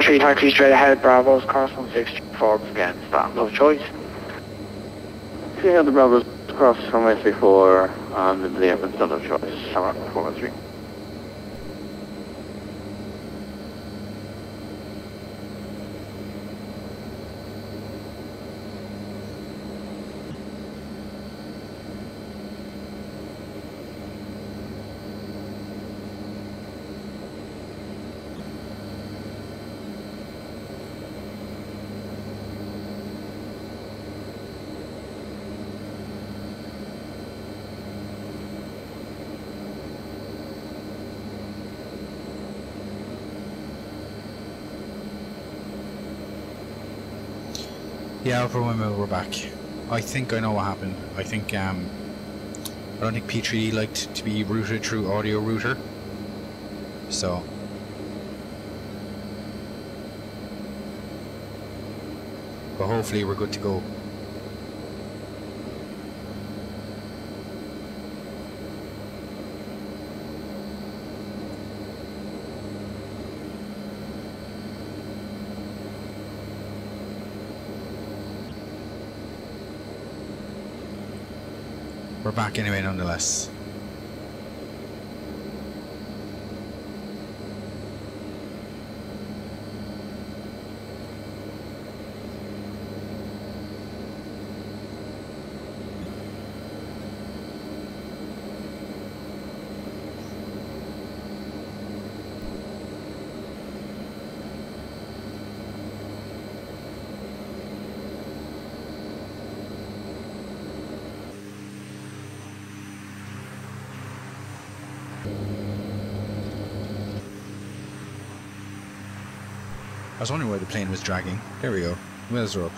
330 straight ahead, Bravo's cross 1634 again, stop, no choice. 300 Bravo's cross runway 34 on the delay of no choice, summer 413. Yeah, Alpha Romeo, we're back. I think I know what happened. I think I don't think P3D liked to be routed through audio router, so but hopefully we're good to go. We're back anyway, nonetheless. I was wondering why the plane was dragging. There we go. Wheels are up.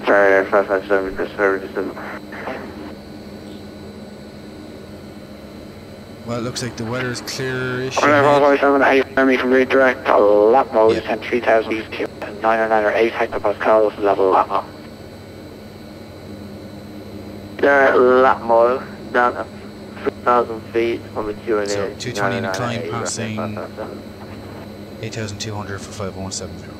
Ryanair 557, Christopher, just Well, it looks like the weather is clear-ish. Ryanair 557, how you hear me from redirect, lap mode, and 3000 east, 909 or 8 hectopascals, level lap mode. They're at lap mode, down at 3,000 feet on the Q&A. So 220 incline passing 8,200 for 5170.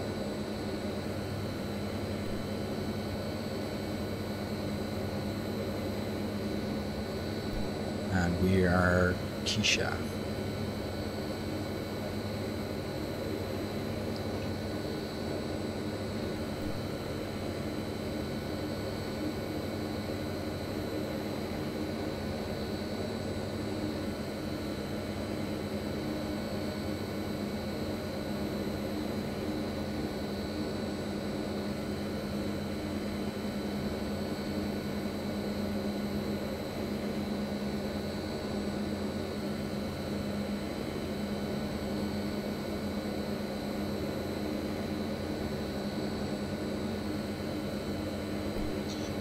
And we are Keisha.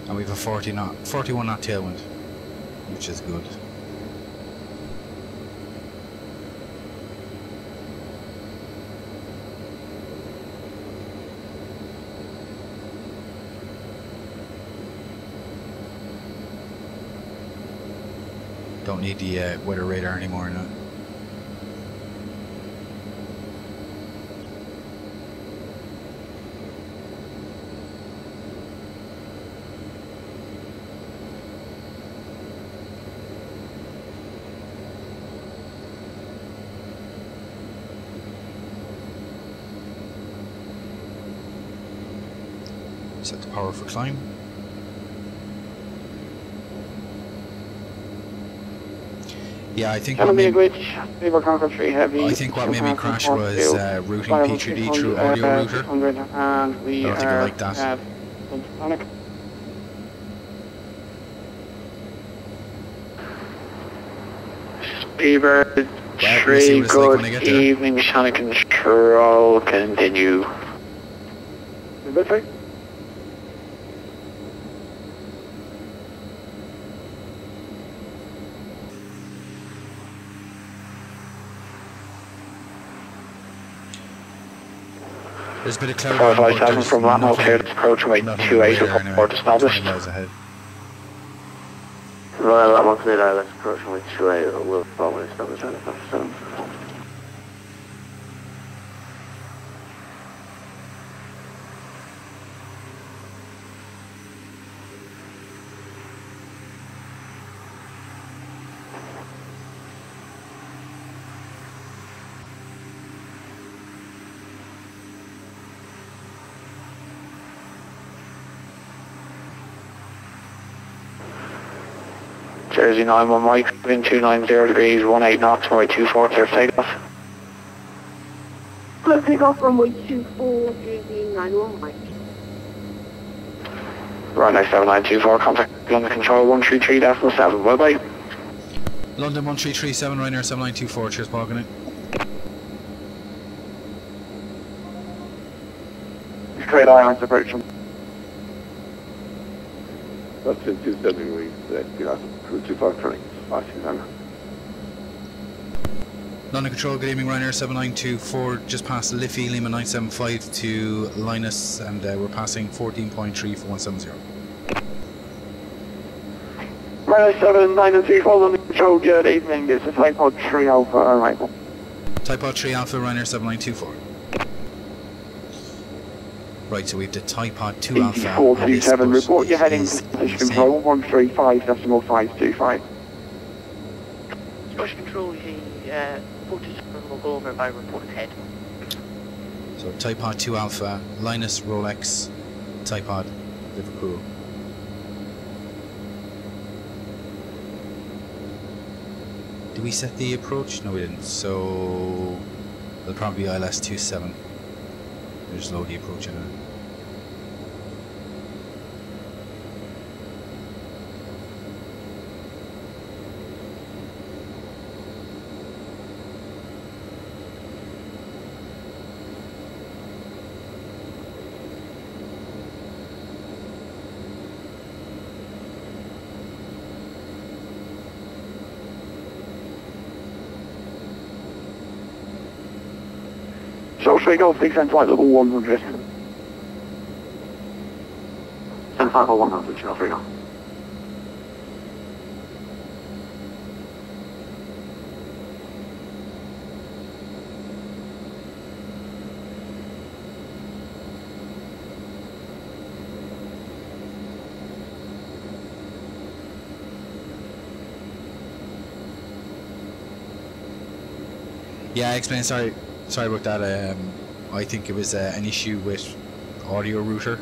And we have a 41 knot tailwind, which is good. Don't need the weather radar anymore now. Set the power for climb. Yeah, I think Gonna what be a made, glitch. Beaver Conquer 3 Heavy. I think what made me crash was routing P3D through audio router. 600, and we I don't think I like that. at Panic. Beaver Well, 3, we'll see what it's like good when I get there. evening, Mechanic Control, continue. Good thing? There's a bit of cloud around, but 457 there's from Latmore cleared approach away nothing 28 radar anyway, report established. 20 miles ahead. Right, that one's made out, let's approach with 28, we'll probably establish that if that's done. Jersey 91 Mike, wind 290 degrees, 18 knots, runway 24, clear for takeoff. Clear takeoff runway 24, Jersey 91 Mike. Runway 7924, contact London Control 133.7, bye bye. London 1337, Ryanair 7924, cheers, Paul, good night. Straight Irons approaching. That's in 270 weeks, crew 25 turning, passing down. London Control, good evening, Ryanair 7924, just past Liffey, Lima 975 to Linus, and we're passing 14.3 for 170. Runway 7924, London Control, good evening, this is Typod 3 Alpha arrival. Typod 3 Alpha, Ryanair 7924. Right, so we have the Typod 2 Alpha. 8427, report your heading is to position control 135.5. Push control, the 47 will go over by reported head. So Typod 2 Alpha, Linus, Rolex, Typod, Liverpool. Did we set the approach? No, we didn't. So it'll probably be ILS 27. We'll just load the approach in it. So straight Golf 6 and flight level 100. And 50100, channel 3 now. Yeah, explain. Sorry about that. I think it was an issue with audio router.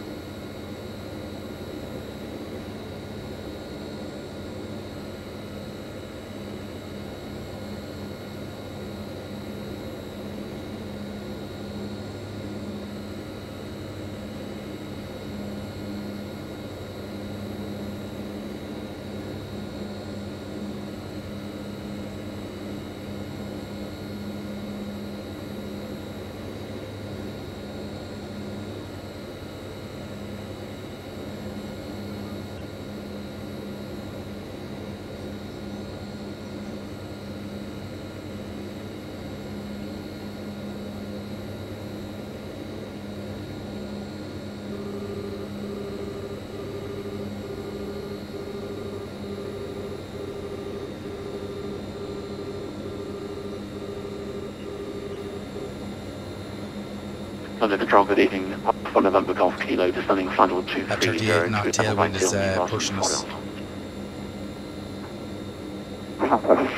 London Control, good evening. For November Golf Kilo, descending final 230. That 38 knot tailwind is pushing us.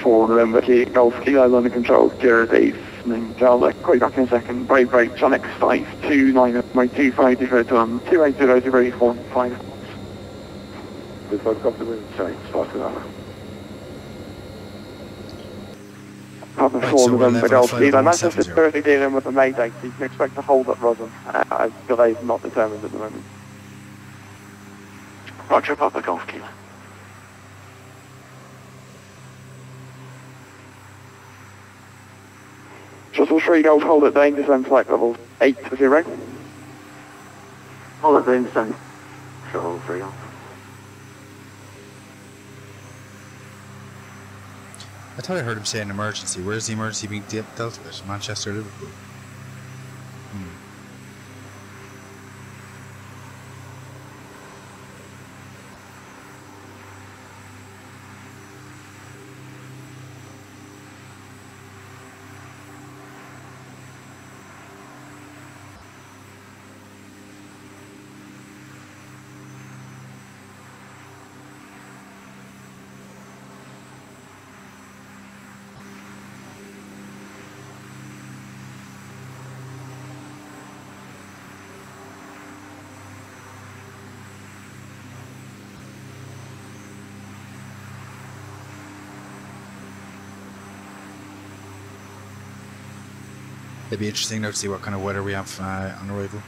For November Golf Kilo, London Control, Jersey, I'll quite back in a second. Brave break, Sonic 529, my 25 deferred to 2800345. This one comes to wind, sorry, start with that. Papa Right, 4 so we're November level Golf at Kilo. 5170. Manchester's currently dealing with a mayday, so you can expect to hold at Roslyn. Delay is not determined at the moment. Roger, Papa Golf Kilo. Shuttle 3 Golf, hold at Dane, descend flight level 80. Hold it, descend. Shuttle 3 Golf. I thought I heard him say an emergency. Where's the emergency being dealt with? Manchester, Liverpool. It'd be interesting now to see what kind of weather we have on arrival.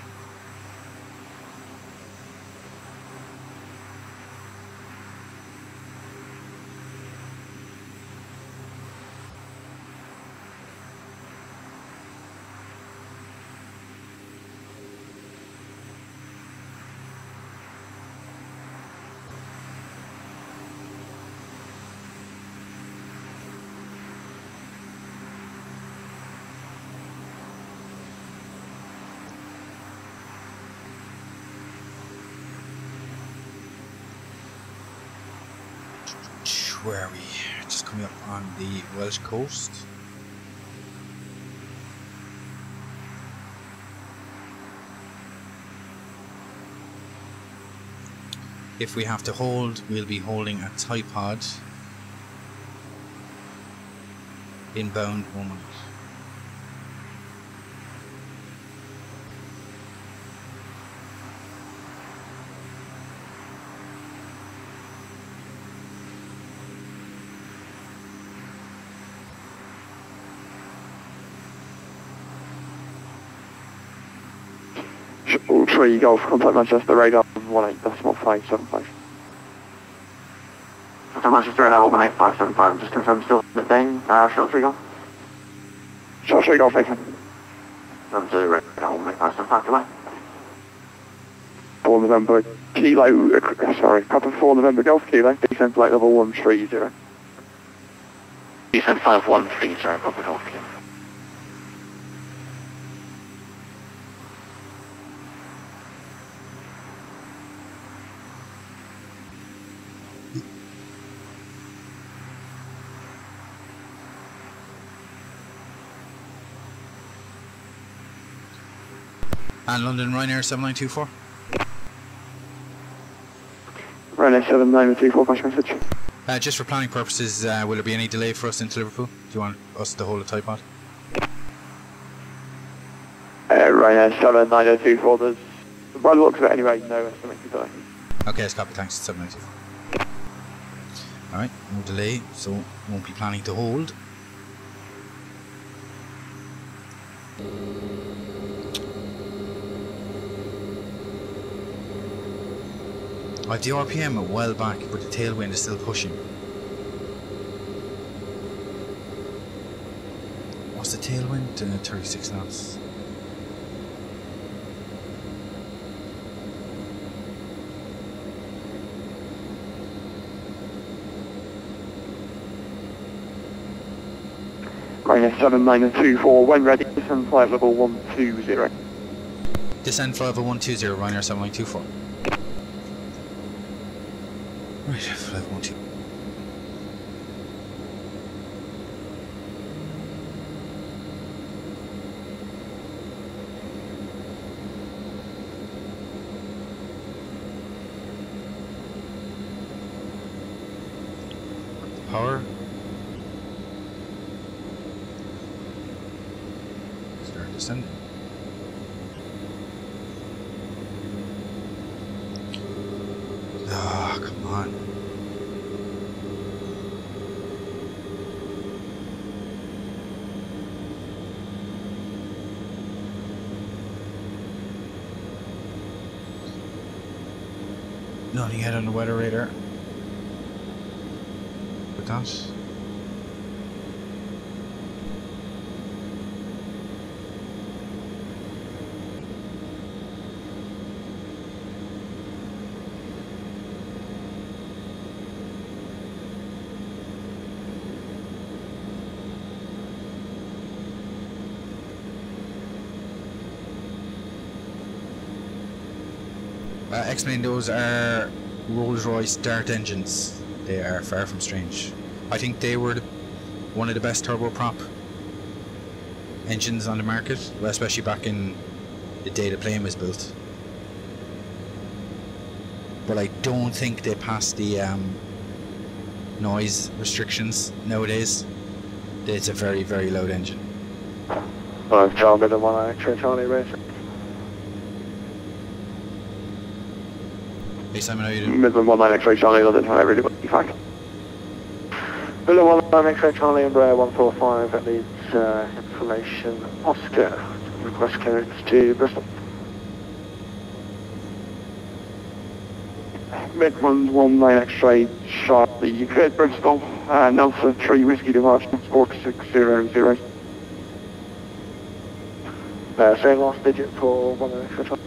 Where are we? Just coming up on the Welsh coast. If we have to hold, we'll be holding a tripod inbound 1 minute. Shuttle 3 Golf, contact Manchester radar 18.575. Contact Manchester radar 18.575. Just confirm still the Dane. Shuttle 3 Golf. Shuttle 3 Golf, excellent. Confirm to radar 18.575. Goodbye. 4 November Kilo, sorry, Papa 4 November Golf Kilo, descend flight level 130. Descend 513, sorry, Papa Golf Kilo. And London Ryanair 7924. Ryanair 7924, pass message. Just for planning purposes, will there be any delay for us into Liverpool? Do you want us to hold a tripod? Ryanair 7924, there's, by the looks of it anyway, no estimated delay. Okay, it's copy, thanks, 794. Alright, no delay, so won't be planning to hold. I have the RPM well back, but the tailwind is still pushing. What's the tailwind? 36 knots. Ryanair 7924, when ready, descend flight level 120. Descend flight level 120, Ryanair 7924. Right, flight 120. Power. Start descending. Ah, come on. Nothing yet on the weather radar. With that. Explain, those are Rolls-Royce Dart engines. They are far from strange. I think they were one of the best turboprop engines on the market, well, especially back in the day the plane was built. But I don't think they passed the noise restrictions nowadays. It's a very, very loud engine. I've John Midland 1 X-ray Charlie Racer. Hey Simon, how you doing? Midland 1 X-ray Charlie, London, how everybody in fact. Midland 1 X-ray Charlie, Embraer 145, that needs information. Oscar, request clearance to Bristol. Midland 1 X-ray Charlie, you cleared Bristol, Nelson 3 Whiskey Departure, 4600. Say last digit for 1 X-ray Charlie.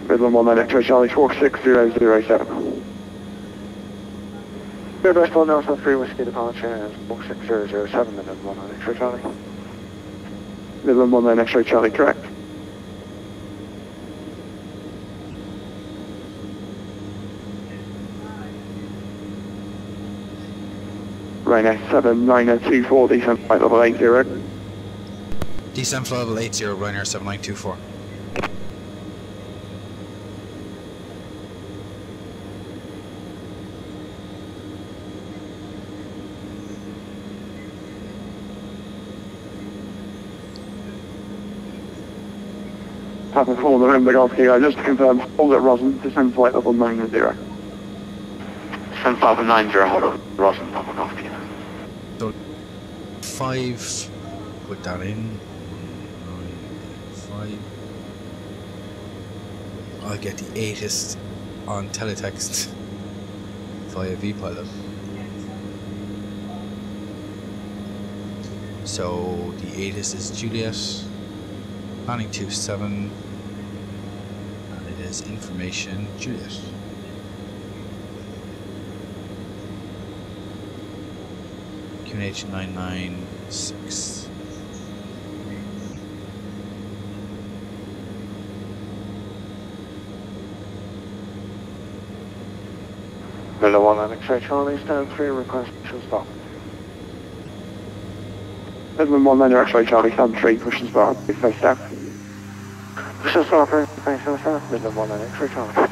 Midland 1 X-ray Charlie 46007. Bristol Nelson 3 Whiskey Departure 46007, Midland 1 X-ray Charlie. Midland 1 X-ray Charlie, correct. Ryanair 7924, descent flight level 80. Descent flight level 80, Ryanair 7924. Papa 4 November Golf Kilo, just to confirm, hold at Roslyn, descend flight level 90. Descend flight level 90, hold at Roslyn, Papa Golf Kilo. So 5, put that in. 5. I'll get the 8th on teletext via VPilot. So the 8th is Juliet, planning 27, and it is information Juliet. QNH 996. Miller 1 X-ray Charlie, stand 3, request push and stop. Midland 1 X-ray Charlie, stand 3, push and stop, face south. Push and stop, face south, Midland 1 X-ray Charlie.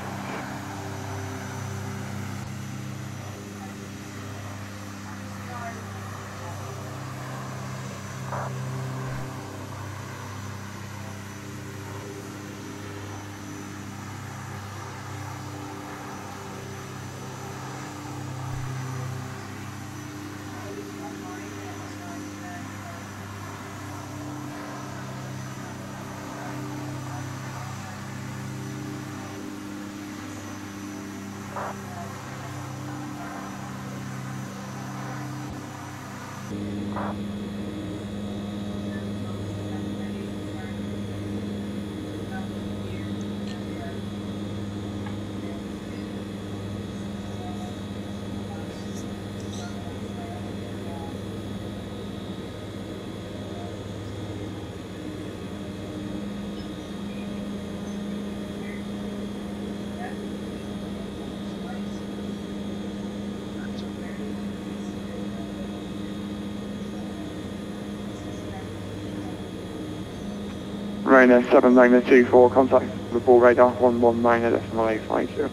Ryanair 7924, contact Liverpool radar 119.850.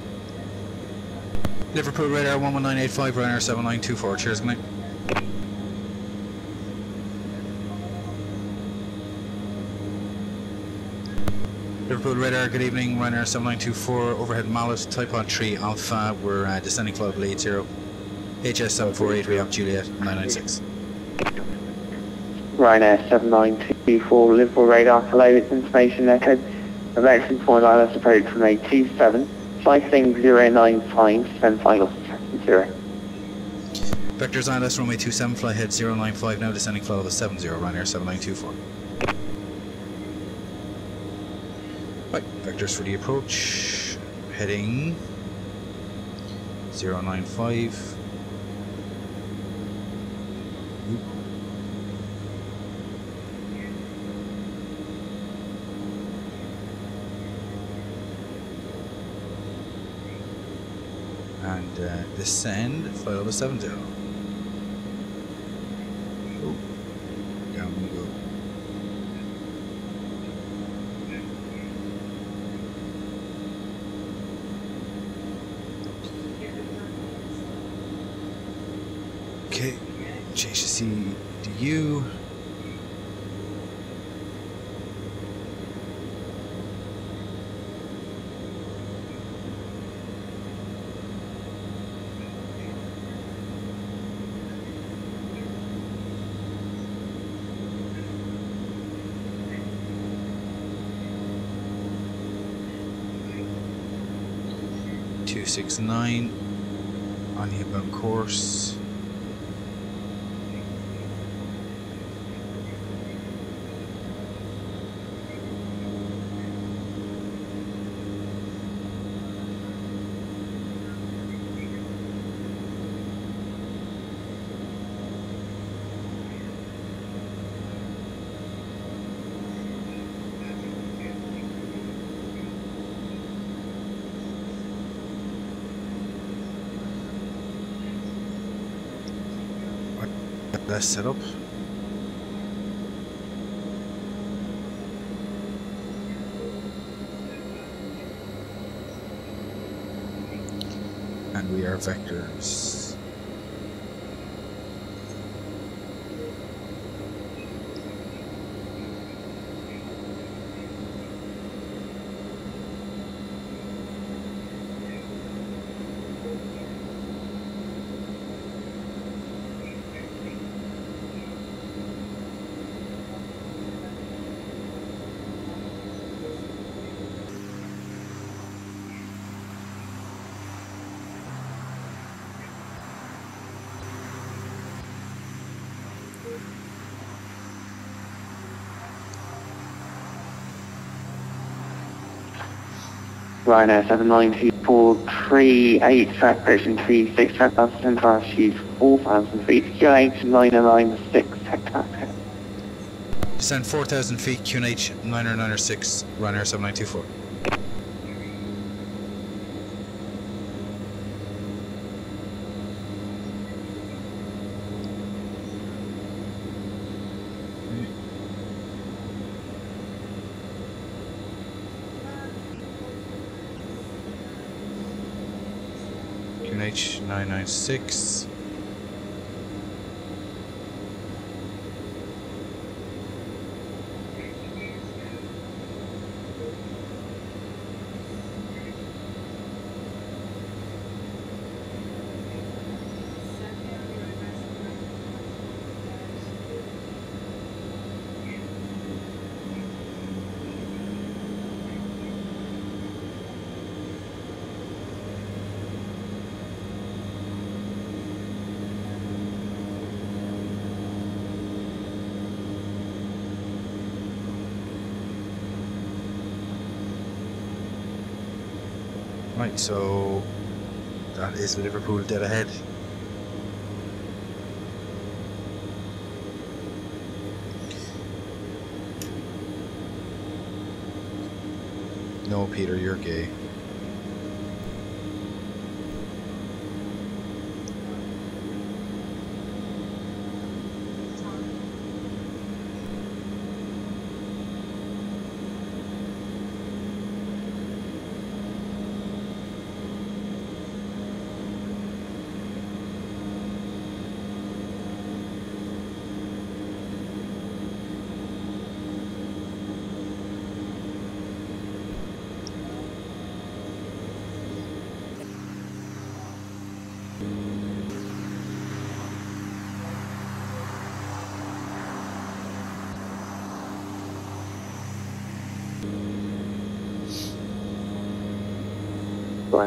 Liverpool radar 11985, Ryanair 7924, cheers, good night. Liverpool radar, good evening, Ryanair 7924, overhead Mallet, Typod 3 Alpha, we're descending flight level 80, HS748, we have Juliet 996. Ryanair 7924, Liverpool radar, hello, it's information echo of excellent point wireless approach from 827, cycling 095, descend final 0. Vectors ILS runway 27, fly head 095, now descending flight level 70, Ryanair 7924. Right, vectors for the approach, heading 095. And descend, flight level 70. Oh, down we go. Okay, change to CDU. .269 on the inbound course. Let's set up. And we are vectors. Ryanair 792438, track position 36, track altitude altitude 4,000 feet, QNH 996, hectare. Descend 4,000 feet, QNH 996, Ryanair 7924. QNH 996. Right, so that is Liverpool dead ahead. No, Peter, you're gay.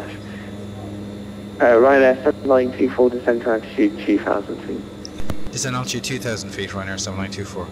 at Ryanair 7924, descend to altitude 2000 feet. Descend altitude 2000 feet, Ryanair 7924.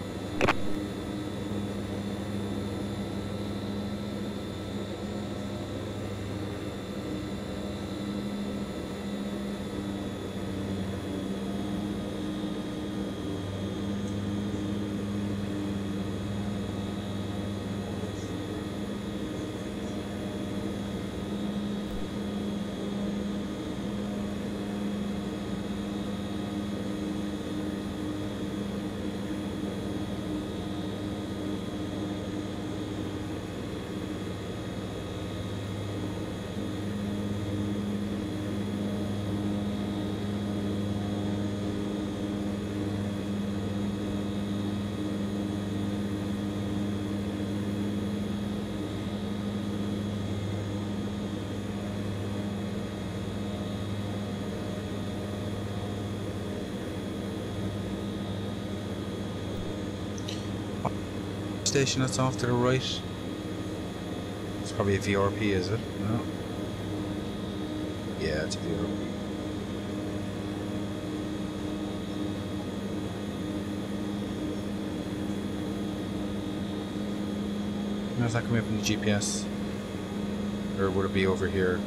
Station that's off to the right. It's probably a VRP, is it? No. Yeah, it's a VRP. How's that coming up in the GPS? Or would it be over here?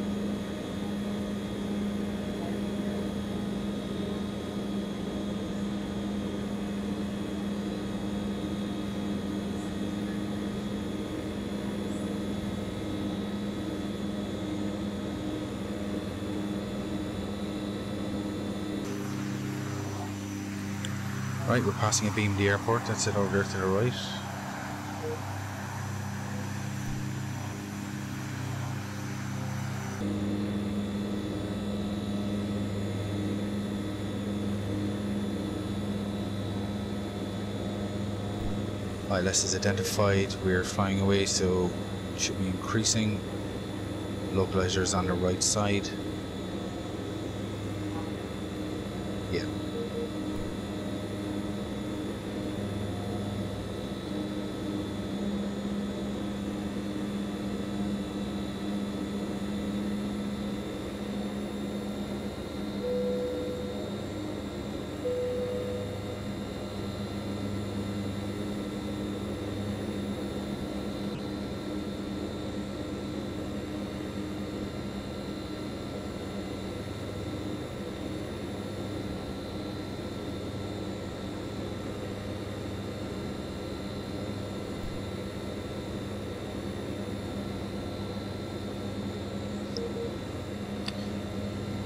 Right, we're passing a beam the airport. That's it over there to the right. ILS is identified. We're flying away, so it should be increasing. Localizer is on the right side. Yeah.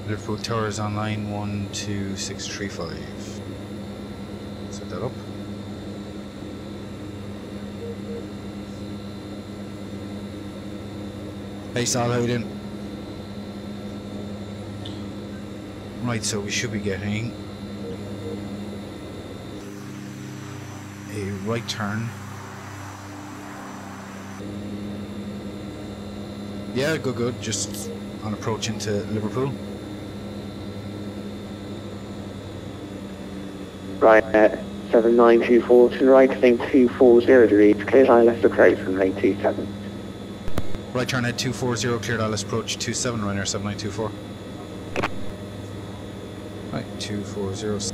Liverpool Tower is on line 12635. Set that up. Hey Sal, how you doing? Right, so we should be getting a right turn. Yeah, good. Just on approach into Liverpool. Right at 7924 to the right, thing 240 degrees, clear ILS approach from lane 27. Right turn at 240, cleared ILS approach 27, Ryanair 7924. Right, 240.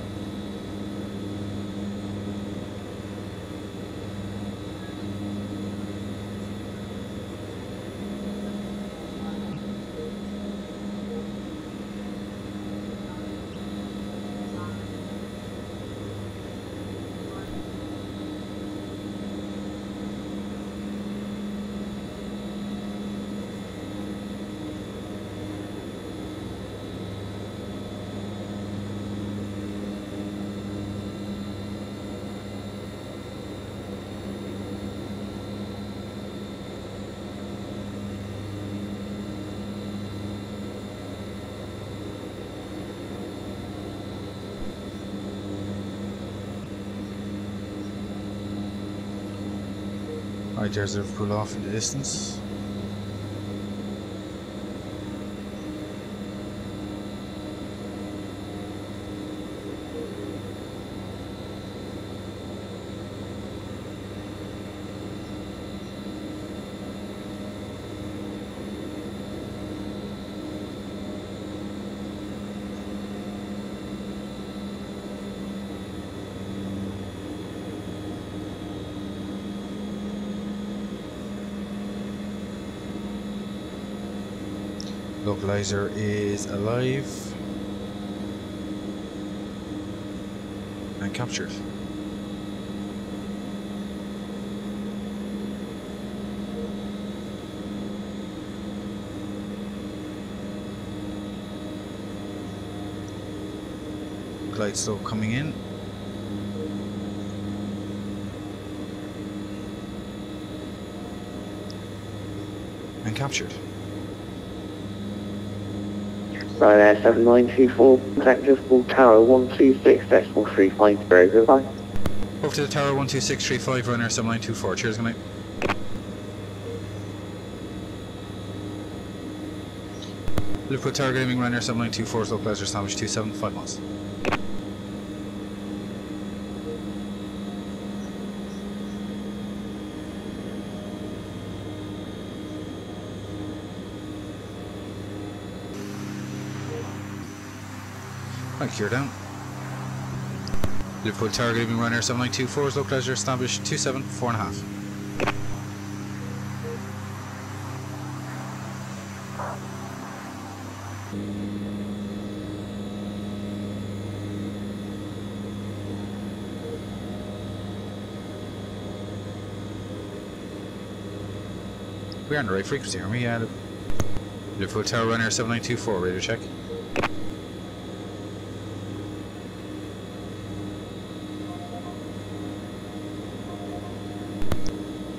Right, there's Liverpool off in the distance. Localizer is alive and captured. Glide slope coming in. And captured. Ryanair 7924, contact Liverpool Tower 126.350, goodbye. Over to the tower 12635, Ryanair 7924. Cheers, good night. Liverpool Tower Gaming, Ryanair 7924, localizer established 275 miles. Right, clear down. Liverpool Tower Gaming, Ryanair 7924, localizer established 274.5. We're on the right frequency, aren't we? Yeah. Liverpool Tower Ryanair 7924, radar check.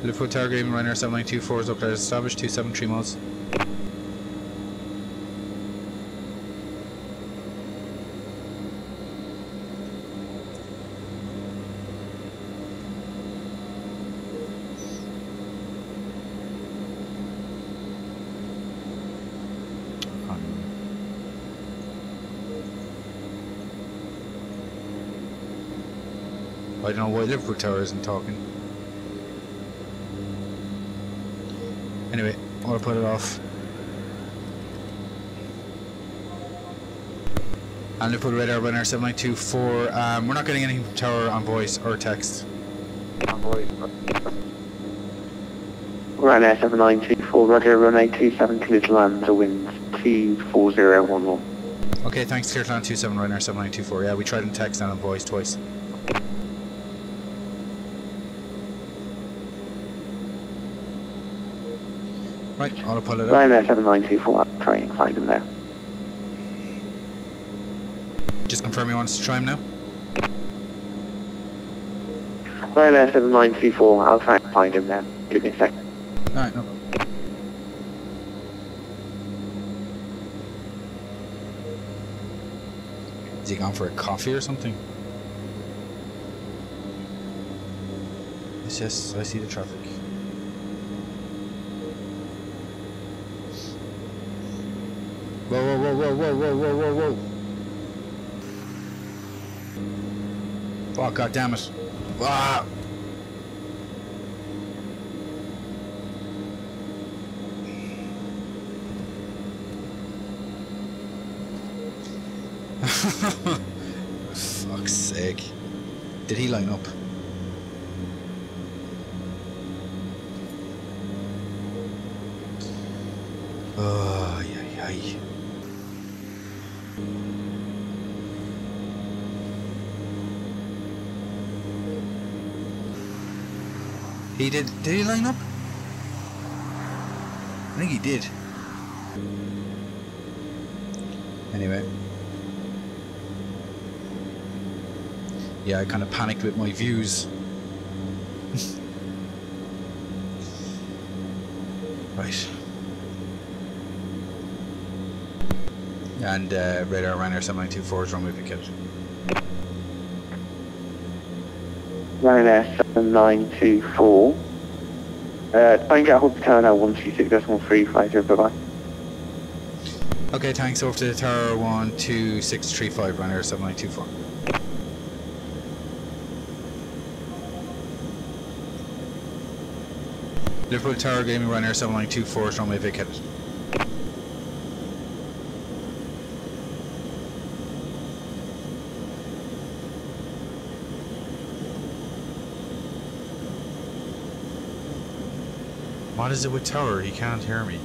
Liverpool Tower Gaming, Ryanair 7924 is localizer established 273 miles. I don't know why Liverpool Tower isn't talking. Anyway, I'll put it off. And Liverpool radar Ryanair 7924. We're not getting anything from tower on voice or text. Ryanair 7924, Roger, runway 27, clear to land, the wind 24011. Okay, thanks, clear to land 27, Ryanair 7924. Yeah, we tried in text and on voice twice. Right, I'll pull it up. Ryanair 7924, I'm trying to find him now. Just confirm he wants to try him now. Ryanair 7924, I'll try and find him now. Give me a second. Alright, no problem. Is he gone for a coffee or something? Yes, I see the traffic. Whoa, whoa, whoa, whoa, whoa, whoa, whoa, whoa, whoa. Oh, god damn it. Ah. Fuck's sake. Did he line up? Oh, yeah, yeah. He did he line up? I think he did. Anyway. Yeah, I kind of panicked with my views. Right. And radar Ryanair 7924 is runway vacated. Ryanair 7924. Try and get a hold of the tower now, 126.350, bye-bye. Okay, thanks. Over to the tower 12635, Ryanair 7924. Liverpool Tower Gaming, Ryanair 7924 is runway vacated. What is it with Tower? He can't hear me.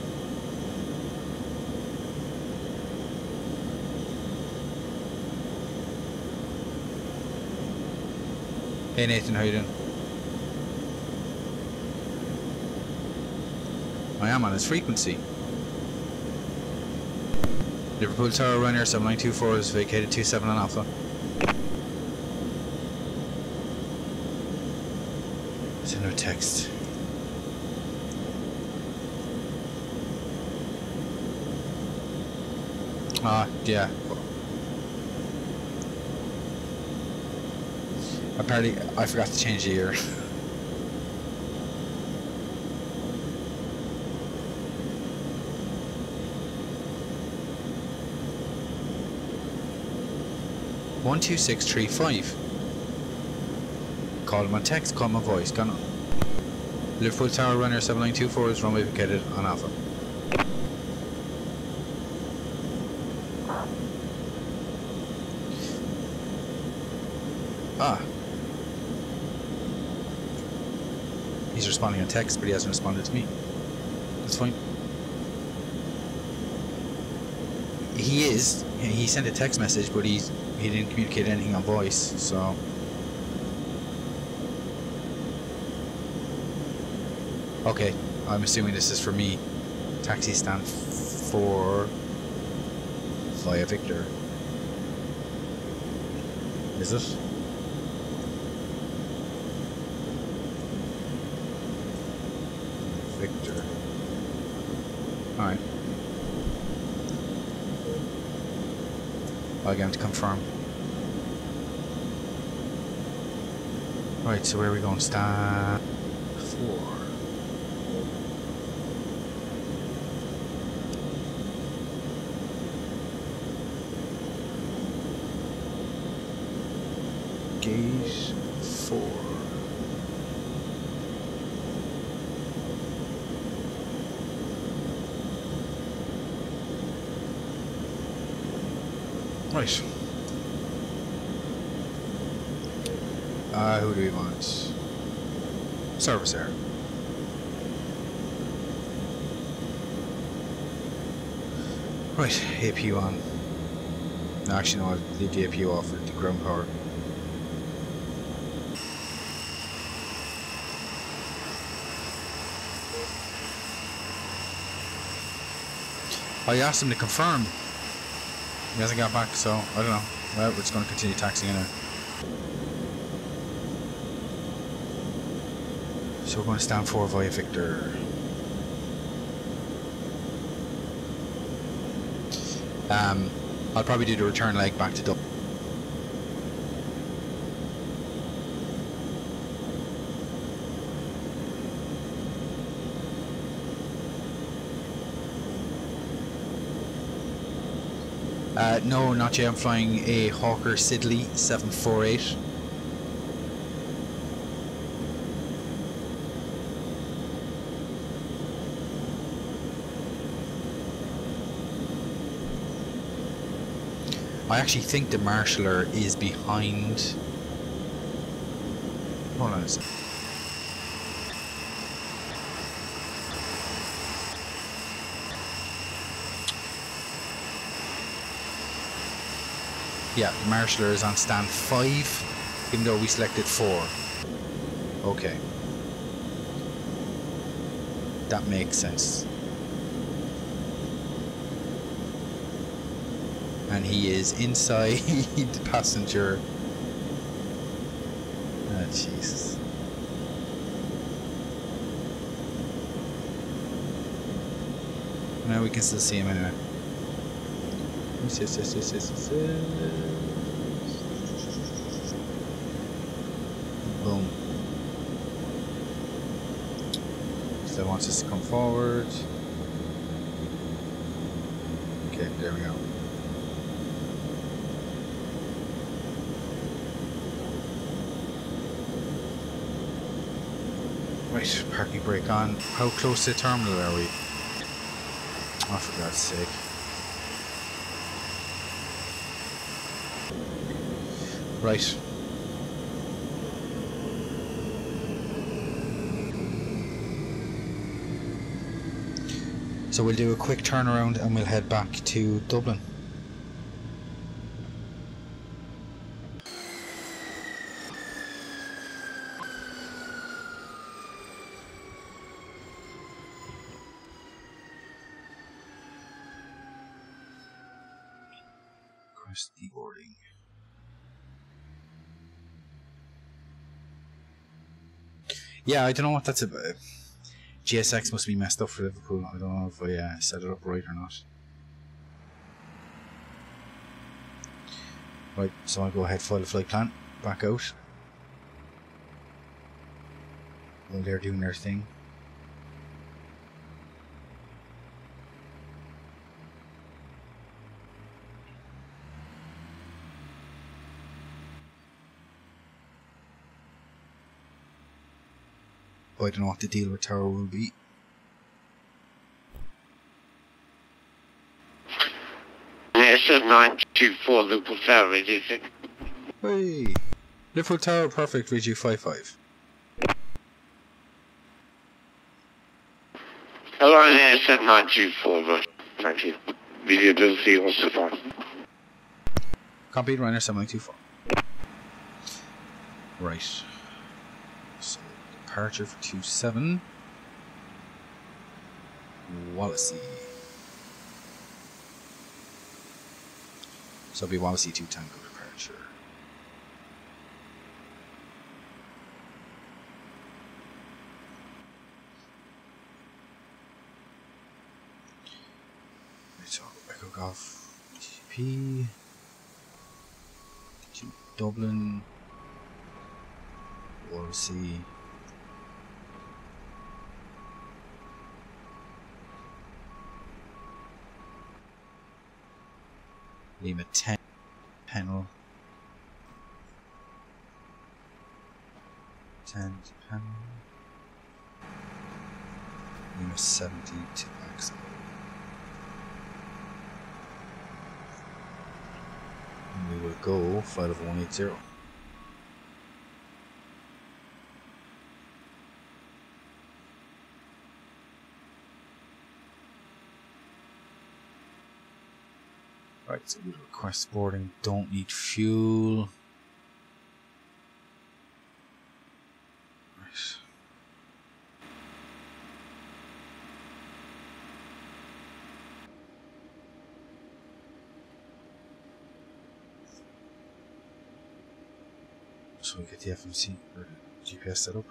Hey Nathan, how you doing? I am on its frequency. Liverpool Tower, Ryanair 7924 is vacated 27 on Alpha. Send no text. Yeah. Apparently, I forgot to change the year. One 2-6-3-5. Call him on text, call him on voice. Gone on. Liverpool Tower, Ryanair 7924 is runway vacated on Alpha. He's responding on text, but he hasn't responded to me. That's fine. He sent a text message, but he didn't communicate anything on voice, so. Okay, I'm assuming this is for me. Taxi stand 4 via Victor. Is it? Victor. Alright. I'll get him to confirm. Right, so where are we going? Stand 4. Gate 4. Right. Who do we want? Service air. Right, APU on. No, actually no, I'll leave the APU off with the ground power. I asked him to confirm. He hasn't got back, so I don't know. Well, we're just going to continue taxiing now. So we're going to stand 4 via Victor. I'll probably do the return leg back to Dublin. No, not yet. I'm flying a Hawker Siddeley 748. I actually think the marshaller is behind. Hold on a second. Yeah, the marshaller is on stand 5, even though we selected 4. Okay. That makes sense. And he is inside the passenger. Ah, Jesus. Now we can still see him anyway. Yes. Boom. Still wants us to come forward. Okay, there we go. Right, parking brake on. How close to the terminal are we? Oh, for God's sake. Right. So we'll do a quick turnaround and we'll head back to Dublin. Request deboarding. Yeah, I don't know what that's about. GSX must be messed up for Liverpool. I don't know if I set it up right or not. Right, so I'll go ahead, file the flight plan, back out. While they're doing their thing. I don't know what the deal with Tower will be. HS924 Liverpool Tower, VG6. Hey! Liverpool Tower, perfect, VG55. Hello, HS924, right. Thank you. Video doesn't see what's the far. Copy, Ryanair 7924. Right. So, departure for 27. Wallasey. So it'll be Wallasey 2 Tango departure. Right, so Echo Golf GP to Dublin. Wallasey. Lima 10 panel 10 to panel Lima 70 to axle, and we will go flight of 180. Right, so we request boarding, don't need fuel. Right. So we get the FMC or the GPS set up.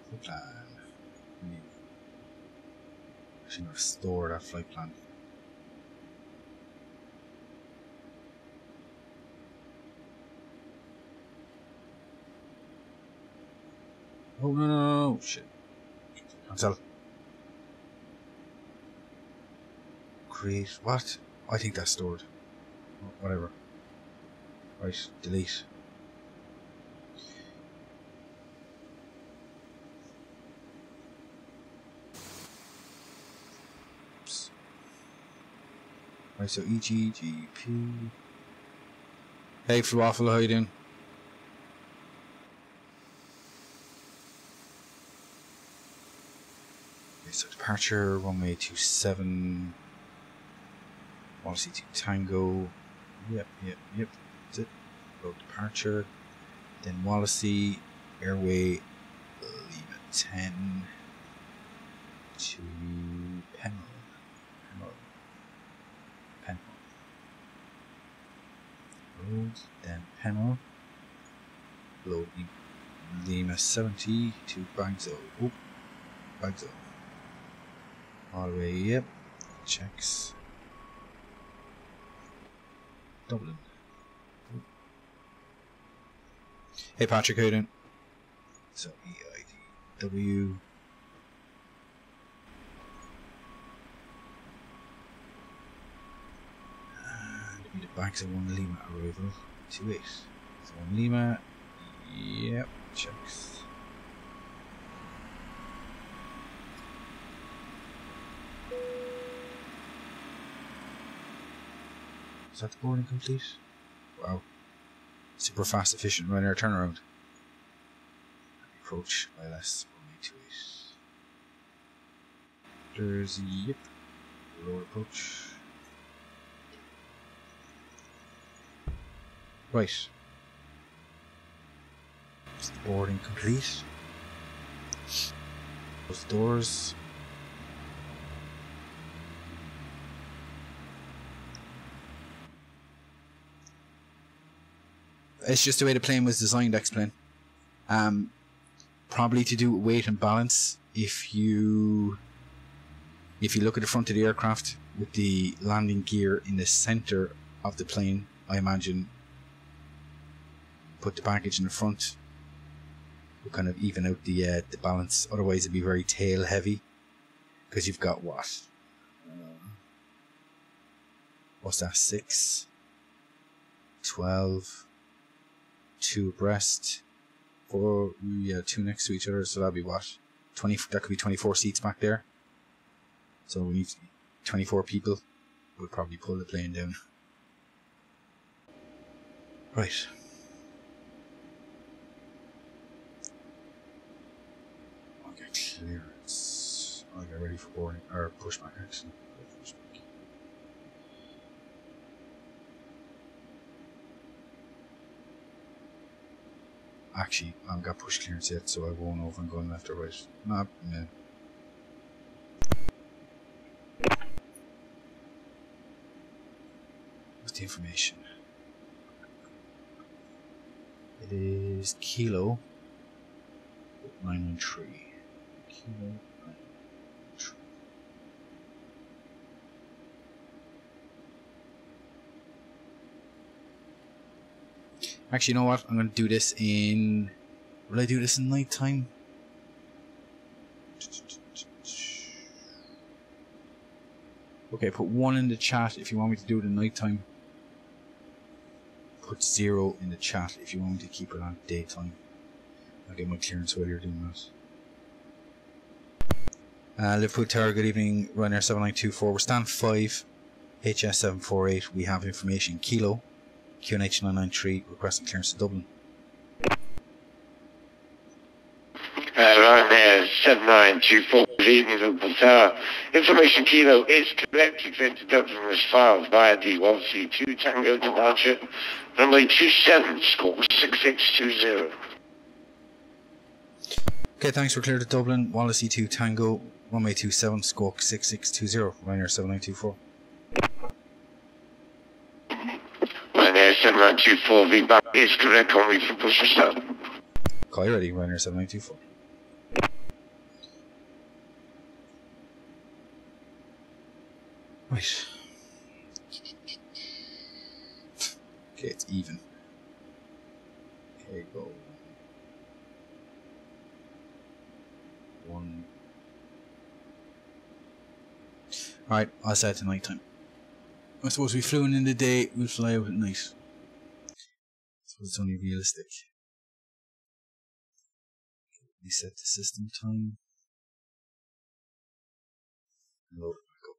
Flight plan. Actually, I'm going to store that flight plan. Oh no, shit. Cancel. Create what? I think that's stored. Whatever. Right, delete. Right, so EGGP. Hey, Fluwaffle, how you doing? Okay, so departure, runway 27. Wallasey to Tango. Yep. That's it. Road departure. Then Wallasey, airway, Lima 10 to Penal. Road, then Penal, load Lima 70 to Bagzo. Oh, Bagzo. All the way, yep. Checks. Dublin. Oh. Hey Patrick, how you doing? So EIDW. Need a Bagzo 1 Lima arrival. 28. So 1 Lima. Yep, checks. Is that the boarding complete? Wow. Super fast, efficient Ryanair turnaround. Approach ILS 1828. There's, yep. Lower approach. Right. Is the boarding complete? Close the doors. It's just the way the plane was designed, X-Plane. Probably to do with weight and balance. If you look at the front of the aircraft with the landing gear in the center of the plane, I imagine put the baggage in the front will kind of even out the balance. Otherwise it'd be very tail heavy, because you've got what's that, 6, 12, 2 abreast, 4, yeah, 2 next to each other, so that'd be what, 20, that could be 24 seats back there. So we need 24 people. Would probably pull the plane down. Right. I'll get clearance. I'll get ready for boarding, or pushback actually. Actually, I haven't got push clearance yet, so I won't know if I'm going left or right. No. What's the information? It is Kilo 993. Kilo 993. Actually, you know what? I'm going to do this in... Will I do this in night time? Okay, put 1 in the chat if you want me to do it in night time. Put 0 in the chat if you want me to keep it on daytime. I'll get my clearance while you're doing that. Liverpool Tower, good evening. Ryanair 7924. We're stand 5. HS748. We have information. Kilo QNH 993 requesting clearance to Dublin. Ryanair 7924, good evening, Liverpool Tower. Information Kilo is correct. Cleared to Dublin as filed via the 1C2 Tango departure, runway 27, score 6620. Okay, thanks for clear to Dublin. Wallace E2 Tango, runway 27, score 6620, Ryanair 7924. Ryanair 7924, feedback is correct, only for push start. Call you ready, Ryanair 7924. Right. Okay, it's even. Okay, go. 1. Alright, I'll set it to night time. I suppose we flew in the day, we'll fly out at night. I suppose it's only realistic. Reset the system time. Load it back up.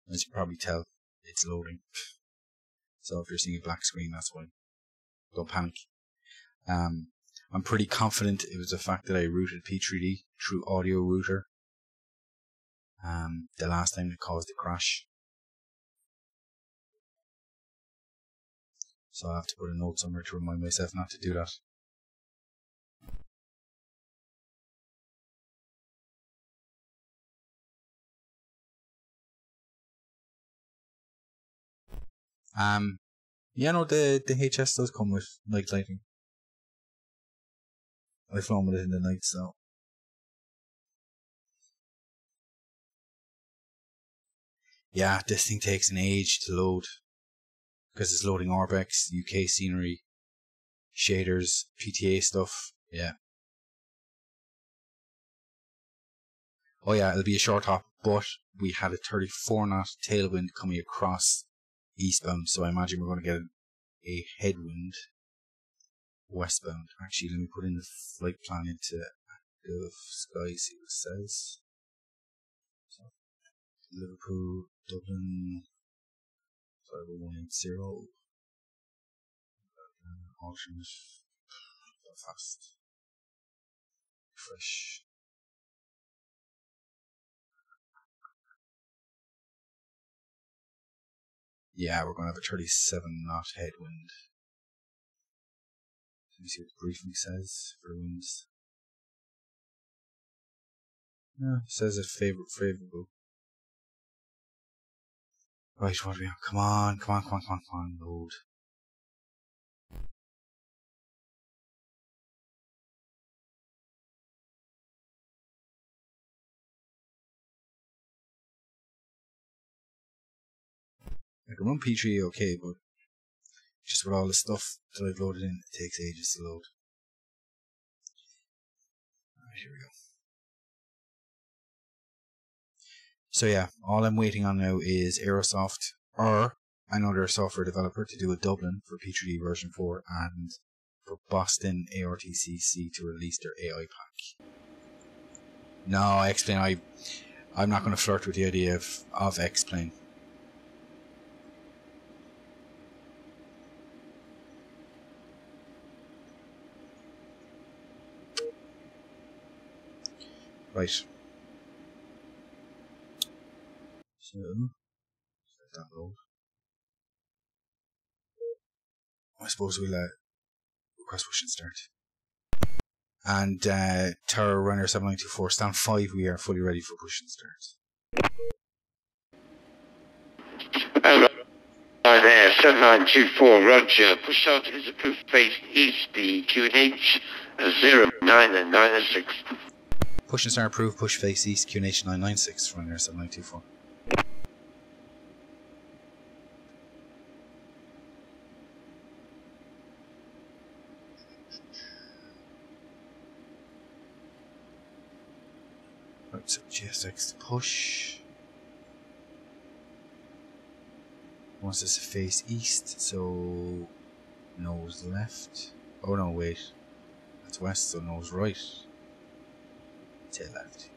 As you can probably tell, it's loading. So if you're seeing a black screen, that's why. Don't panic. I'm pretty confident it was the fact that I routed P3D through audio router. The last time it caused the crash. So I have to put a note somewhere to remind myself not to do that. Yeah, no, the HS does come with night lighting. I've flown with it in the night, so. Yeah, this thing takes an age to load. Because it's loading Orbex, UK scenery, shaders, PTA stuff. Yeah. Oh yeah, it'll be a short hop, but we had a 34 knot tailwind coming across eastbound, so I imagine we're going to get a headwind westbound. Actually, let me put in the flight plan into active sky, see what it says. So, Liverpool, Dublin, 50180. Alternate. Fast. Fresh. Yeah, we're going to have a 37 knot headwind. Let me see what the briefing says for winds. No, it says it's favourable. Right, what are we on? Come on, load. I can run P3 okay, but just with all the stuff that I've loaded in, it takes ages to load. Alright, here we go. So yeah, all I'm waiting on now is Aerosoft or another software developer to do a Dublin for P3D version 4 and for Boston ARTCC to release their AI pack. No, X-Plane, I'm not going to flirt with the idea of X-Plane. Right. So, let that load. I suppose we'll request push and start. And Tower Ryanair 7924, stand 5, we are fully ready for push and start. Ryanair 7924, roger. Push out is approved face east, the QNH 09 and 906. Push and start approved, push face east, QNH 996, Ryanair 7924. Right, so GSX to push. Wants us to face east, so nose left. Oh no, wait. That's west, so nose right. Tail left.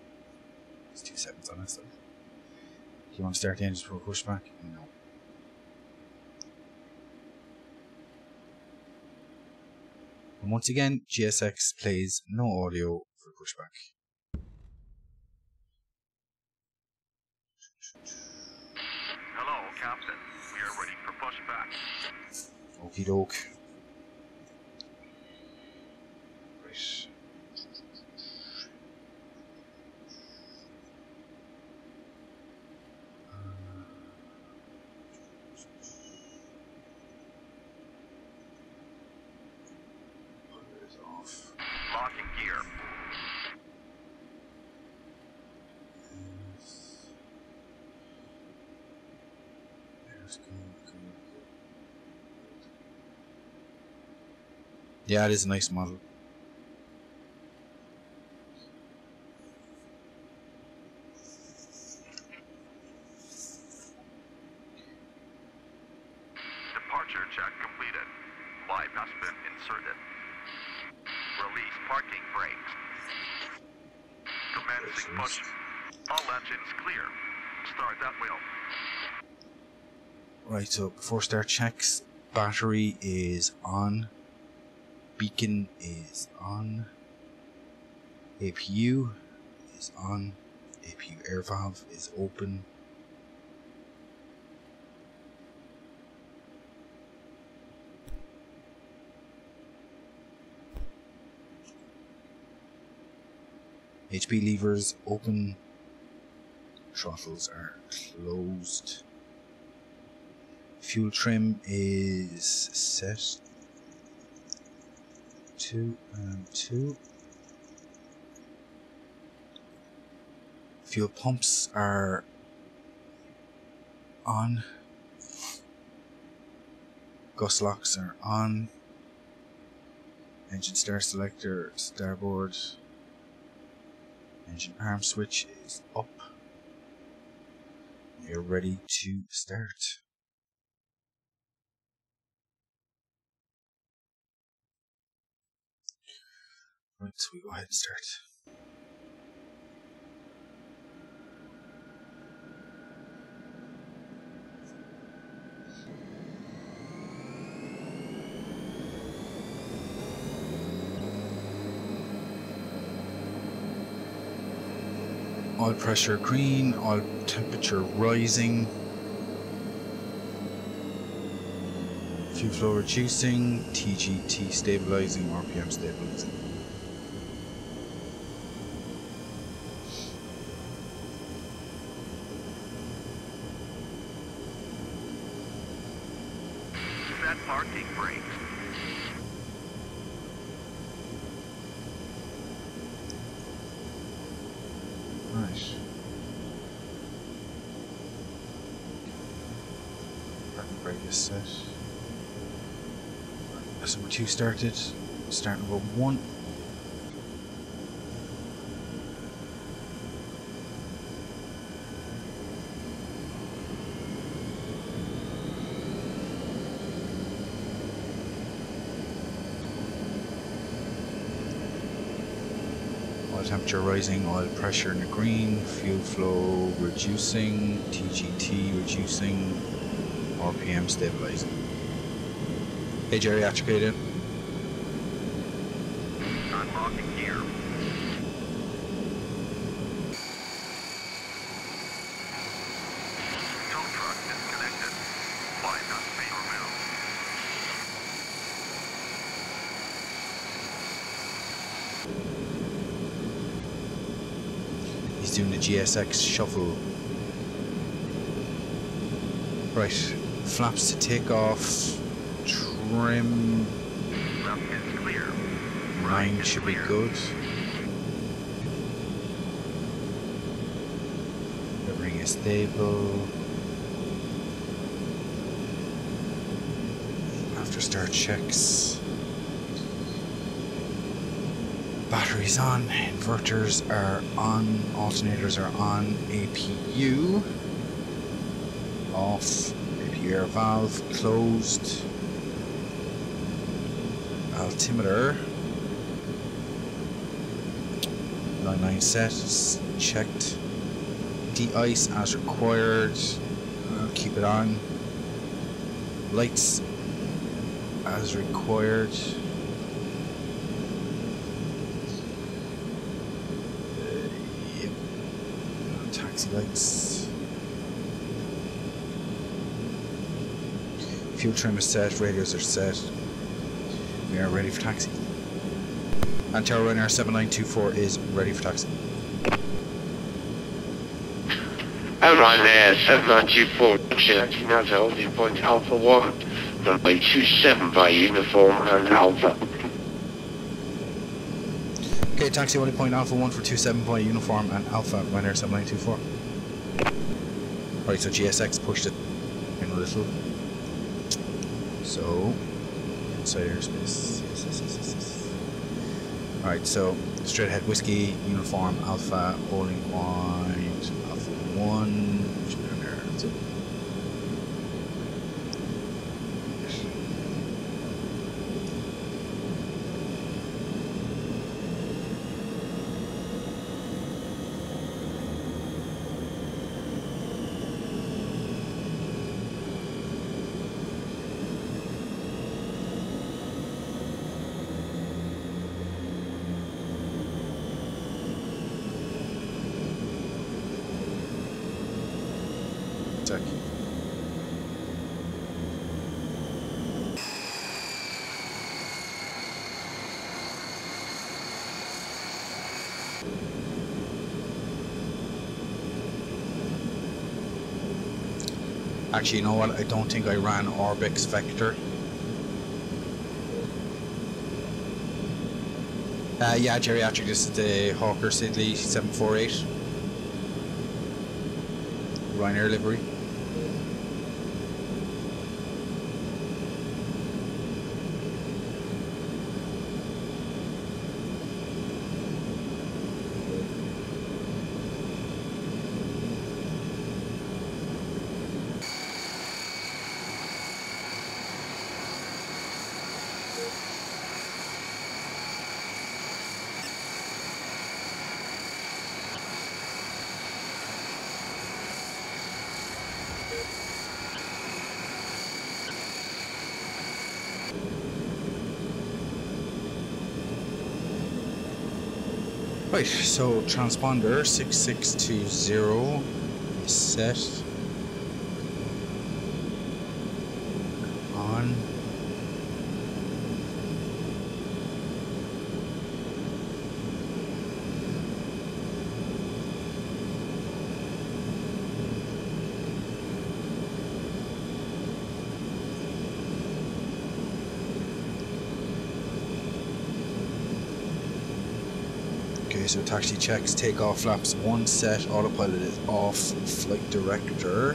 It's 2 seconds on that side. Do you want to start the engines before pushback? No. And once again, GSX plays no audio for pushback. Hello, Captain. We are ready for pushback. Okie doke. Right. Put it off. Locking gear. Yeah, it is a nice model. Departure check completed. Live has been inserted. Release parking brakes. Commencing push. All engines clear. Start that wheel. Right, so before start checks, battery is on. Beacon is on. APU is on. APU air valve is open. HP levers open. Throttles are closed. Fuel trim is set. 2 and 2. Fuel pumps are on. Gust locks are on. Engine star selector, starboard. Engine arm switch is up. We are ready to start. Right, so we go ahead and start. Oil pressure green, oil temperature rising. Fuel flow reducing, TGT stabilizing, RPM stabilizing. Set parking brakes. Right. Parking brake is set. So number 2 started. Start number 1. Oil temperature rising, oil pressure in the green, fuel flow reducing, TGT reducing, RPM stabilizing. Hey Jerry, activated. Unlocking gear. Tow truck disconnected. Bypass being removed. He's doing the GSX shuffle. Right, flaps to take off. Trim Left is clear. 9 should be good. Everything is stable. After start checks. Batteries on, inverters are on, alternators are on, APU off, APU air valve closed. Altimeter 99 set, checked. De-ice as required, keep it on. Lights as required. Yep. Taxi lights. Fuel trim is set, radios are set. We are ready for taxi. And Tower Ryanair 7924 is ready for taxi. Ryanair 7924, taxi now to holding point Alpha 1, runway 27 by uniform and Alpha. Okay, taxi holding point Alpha 1 for 27 by uniform and Alpha Ryanair 7924. Right, so GSX pushed it in a little. So inside airspace. Yes. Alright, so straight ahead whiskey, uniform, Alpha, holding point, Alpha 1, should be down there, that's it. Actually, you know what? I don't think I ran Orbix Vector. Yeah, geriatric. This is the Hawker Siddeley 748. Ryanair livery. Right, so transponder 6620 is set. On. so taxi checks, takeoff flaps 1 set, autopilot is off, flight director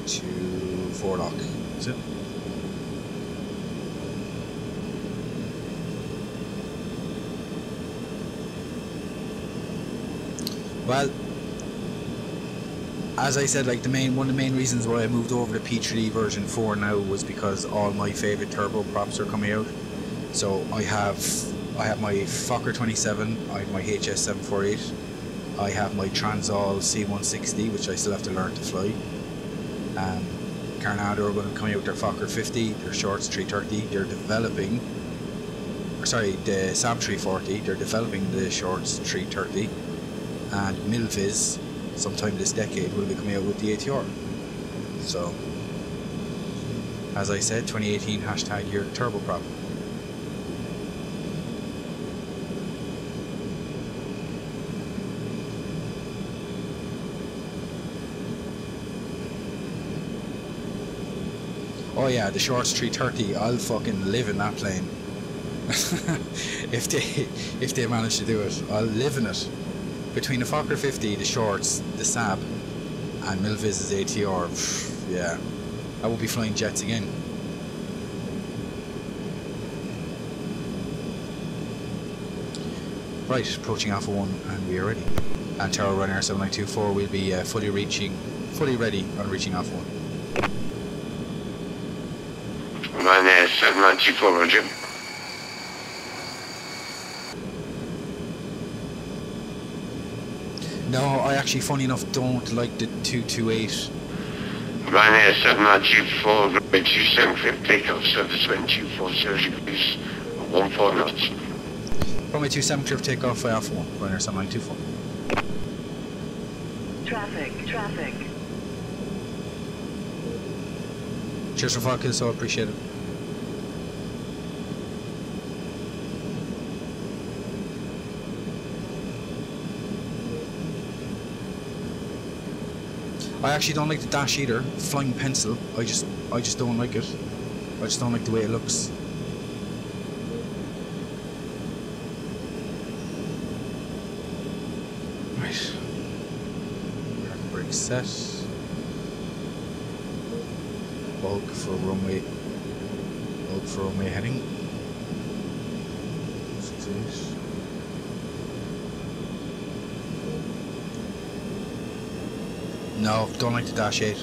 to 4 lock. Is it? Well, as I said, like one of the main reasons why I moved over to P3 version 4 now was because all my favourite turboprops are coming out. So I have my Fokker 27, I have my HS748, I have my Transall C160, which I still have to learn to fly. Carnado are going to be coming out with their Fokker 50, their Shorts 330. They're developing, the Sam 340. They're developing the Shorts 330, and Milviz sometime this decade will be coming out with the ATR. So, as I said, 2018 hashtag year turboprop. Oh yeah, the Shorts 330. I'll fucking live in that plane. if they manage to do it, I'll live in it. Between the Fokker 50, the Shorts, the Saab, and Milviz's ATR, yeah, I will be flying jets again. Right, approaching Alpha 1, and we are ready. And Tower Ryanair 7924 will be fully ready on reaching Alpha 1. Ryanair 7924, roger. No, I actually, funny enough, don't like the 228. Ryanair 7924, runway 27 takeoff, service wind 240 degrees, 14 knots. Runway 27 clear for takeoff by Alpha 1, Ryanair 7924. Traffic. Cheers for vodka, so I appreciate it. I actually don't like the dash either. Flying pencil. I just don't like it. I just don't like the way it looks. Right. Brake set. Bulk for runway heading. 68. No, don't like the dash 8.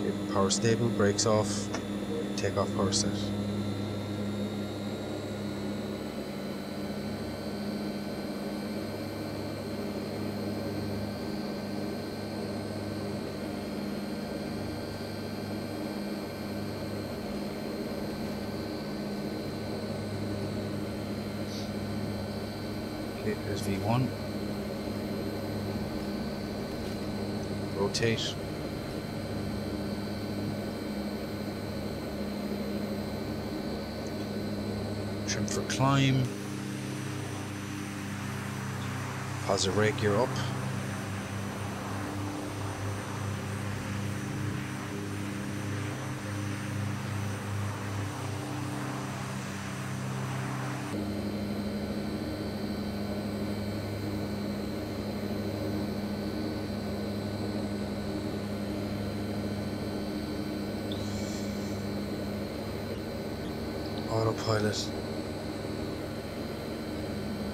Okay, power stable, brakes off, take off power set. Okay, there's V1. Rotate. Trim for climb. Positive rake gear up. Autopilot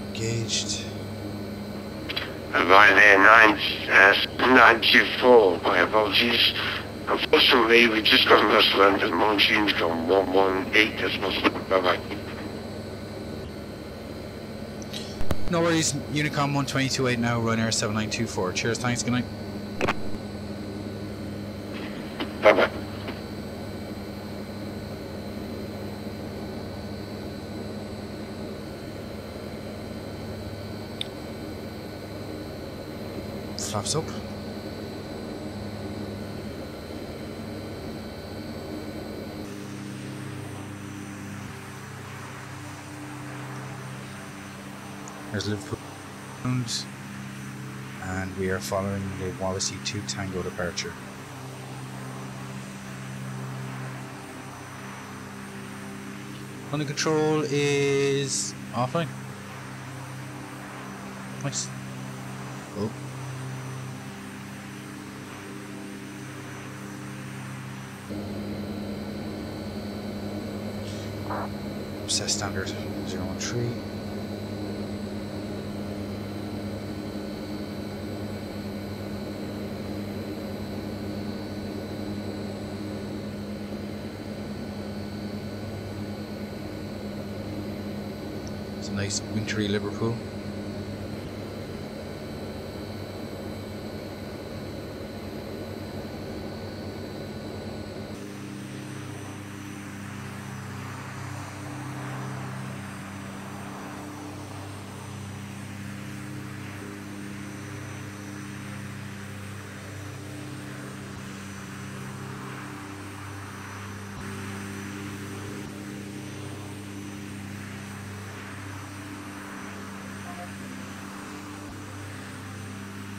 engaged. Ryanair 924, my apologies. Unfortunately, we just got lost land and Monsoon's gone 118 decimals. Bye bye. No worries, Unicom 1228 now, Ryanair 7924. Cheers, thanks, good night. Bye bye. Flaps up. There's Liverpool, and we are following the Wallasey 2 Tango departure. Running control is offline. Nice. Oh. Set standard 013. It's a nice wintry Liverpool.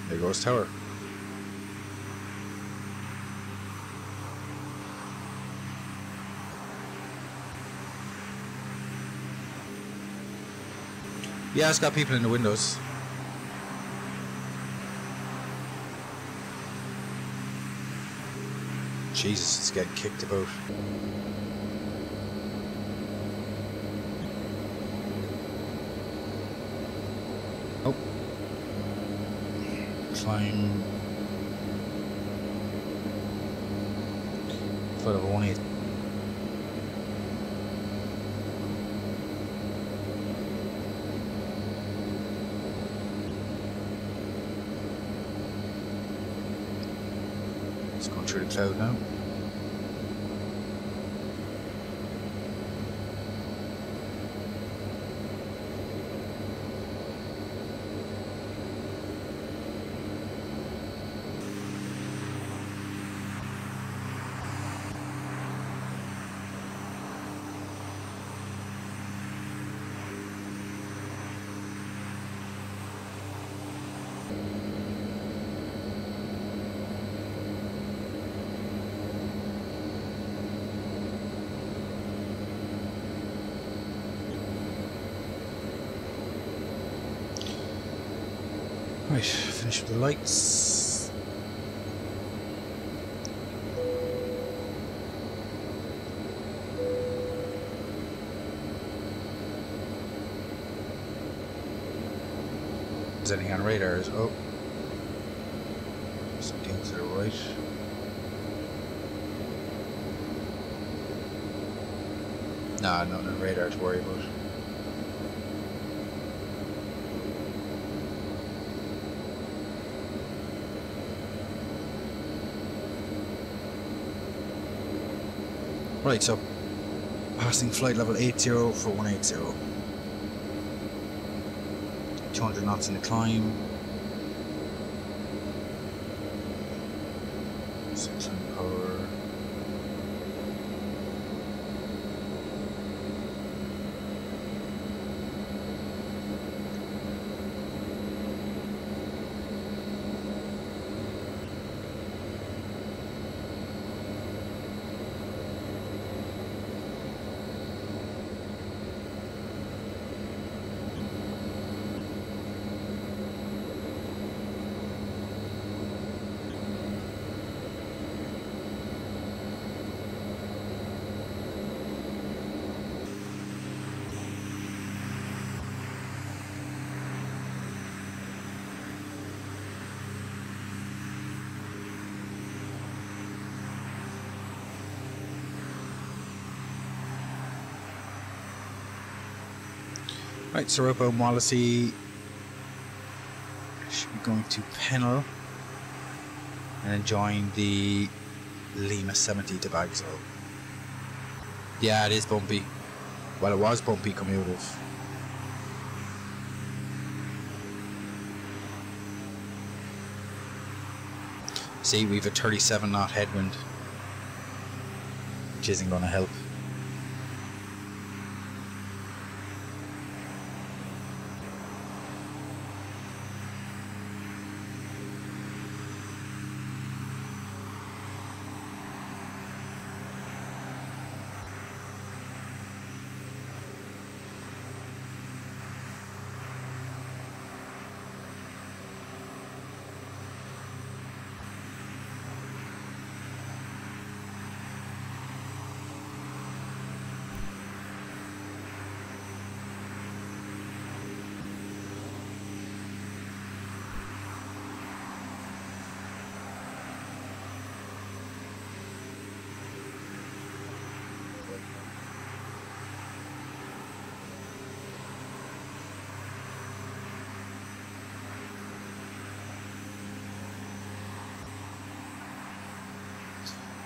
There goes tower. Yeah, it's got people in the windows. Jesus, it's getting kicked about. Oh. Climb. Foot of 1-8. It's going through the cloud now. Right, finish with the lights. Is anything on radars? Oh, something to the right. Nah, nothing on radar to worry about. Right, so passing flight level 80 for 180. 200 knots in the climb. 600 power. Right, so we're up on Wallasey. Should be going to Pennell and then join the Lima 70 to Bagsall. Yeah, it is bumpy. Well, it was bumpy coming out of. See, we've a 37 knot headwind, which isn't going to help.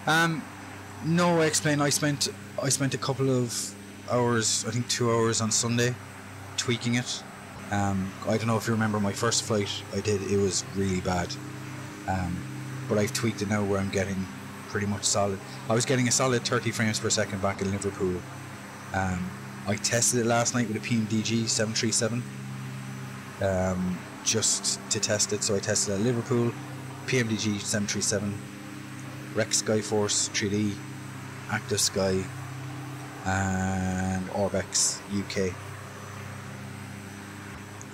No, I explain. I spent a couple of hours, I think 2 hours on Sunday, tweaking it. I don't know if you remember my first flight I did. It was really bad. But I've tweaked it now where I'm getting pretty much solid. I was getting a solid 30 frames per second back in Liverpool. I tested it last night with a PMDG 737. Just to test it. So I tested it at Liverpool, PMDG 737, Rex Skyforce 3D, Active Sky, and Orbex UK.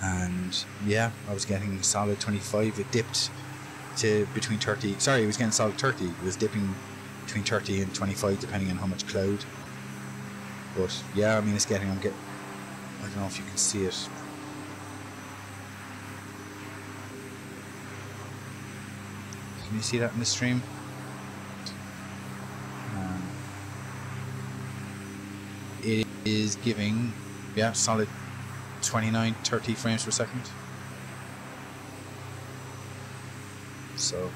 And yeah, I was getting solid 25. It dipped to between 30. Sorry, it was getting solid 30. It was dipping between 30 and 25 depending on how much cloud. But yeah, I mean, it's getting. I don't know if you can see it. Can you see that in the stream? It is giving, yeah, solid 29, 30 frames per second. So,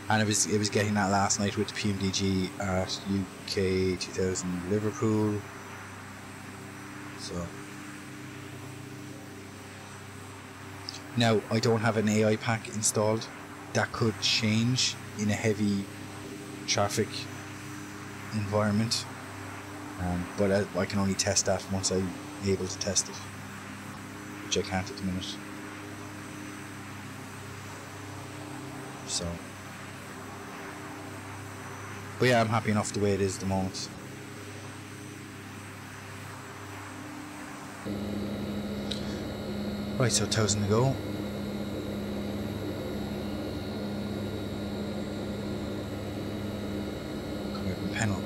and it was getting that last night with the PMDG at UK 2000 Liverpool. So now I don't have an AI pack installed. That could change in a heavy traffic environment, but I can only test that once I'm able to test it, which I can't at the minute. So, but yeah, I'm happy enough the way it is at the moment. Right, so 1,000 to go. Panel.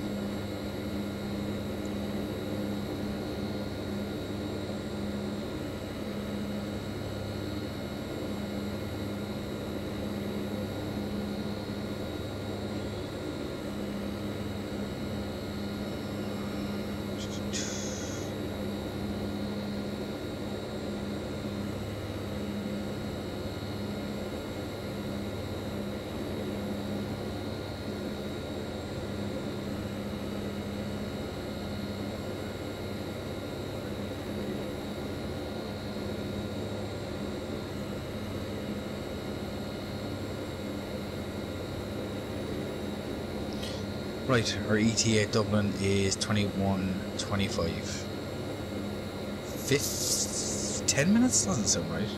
Right, our ETA at Dublin is 21:25. 10 minutes? Doesn't sound right.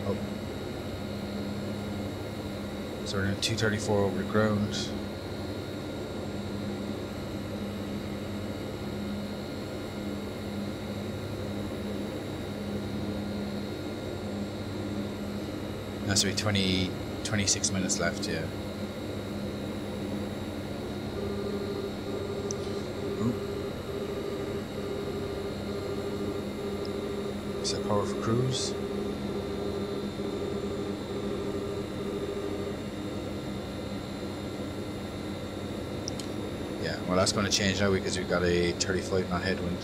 Oh. So we're in 234 over the ground. That's be 26 minutes left, yeah. Set power for cruise. Yeah, well that's going to change now because we've got a 35 knot headwind.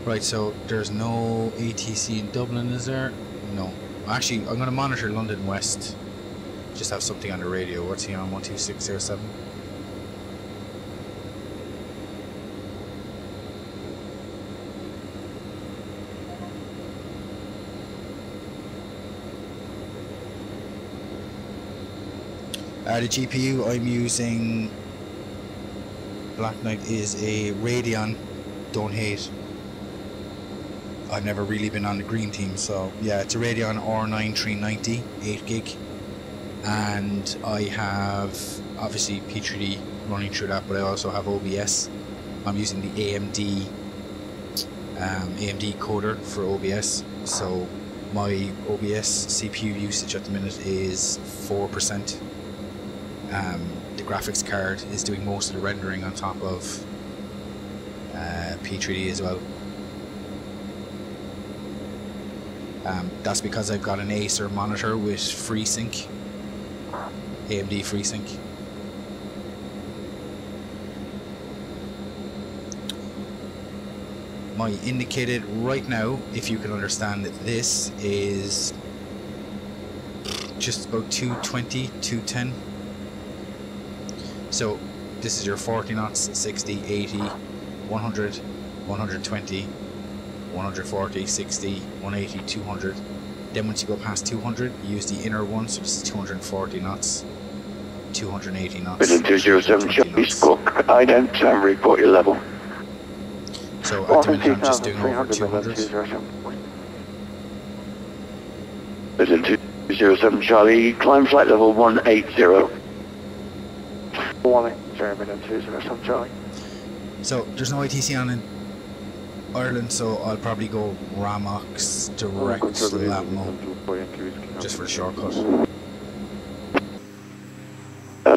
Right, so there's no ATC in Dublin, is there? No. Actually, I'm going to monitor London West. Just have something on the radio. What's he on? 12607. The GPU I'm using, Black Knight, is a Radeon. Don't hate. I've never really been on the green team, so yeah, it's a Radeon R9 390, 8 gig. And I have obviously P3D running through that, but I also have OBS. I'm using the AMD coder for OBS, so my OBS CPU usage at the minute is 4%. The graphics card is doing most of the rendering on top of P3D as well. That's because I've got an Acer monitor with FreeSync. AMD FreeSync. My indicated right now, if you can understand it, this is just about 220, 210. So this is your 40 knots, 60, 80, 100, 120, 140, 60, 180, 200. Then once you go past 200, you use the inner one, so this is 240 knots, 280 knots. Within 207 Charlie Squawk, ident and report your level. So at the minute I'm just doing over 200. Within 207 Charlie, climb flight level 180. 180, within 207 Charlie. So there's no ITC on in Ireland, so I'll probably go Ramox direct Latmo, just for the shortcut.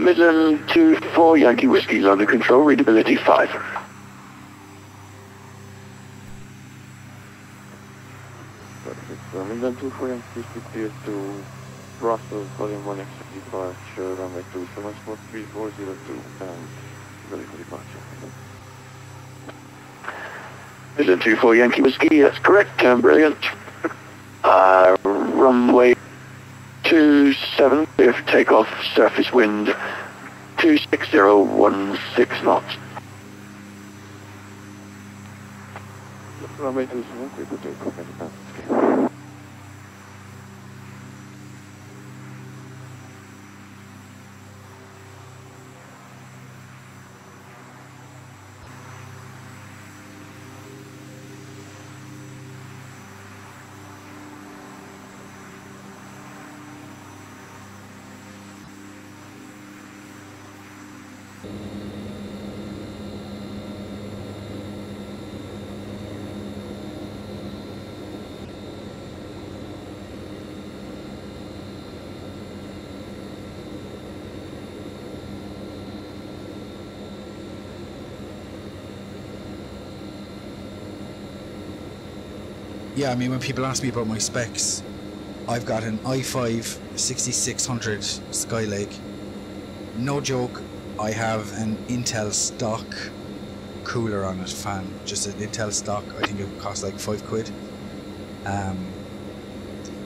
Midland 24 Yankee Whiskey, London Control, readability 5. Midland 24 Yankee Whiskey, clear to Brussels, volume 1 extra departure, runway 27 spot 3402, and ready for departure. Midland 24 Yankee Whiskey, that's correct, brilliant. Runway 27, if takeoff, surface wind 26016 knots. Runway 27, clear to takeoff, and departure. Yeah, I mean, when people ask me about my specs, I've got an i5 6600 Skylake. No joke, I have an Intel stock cooler on it, fan. Just an Intel stock, I think it costs like £5.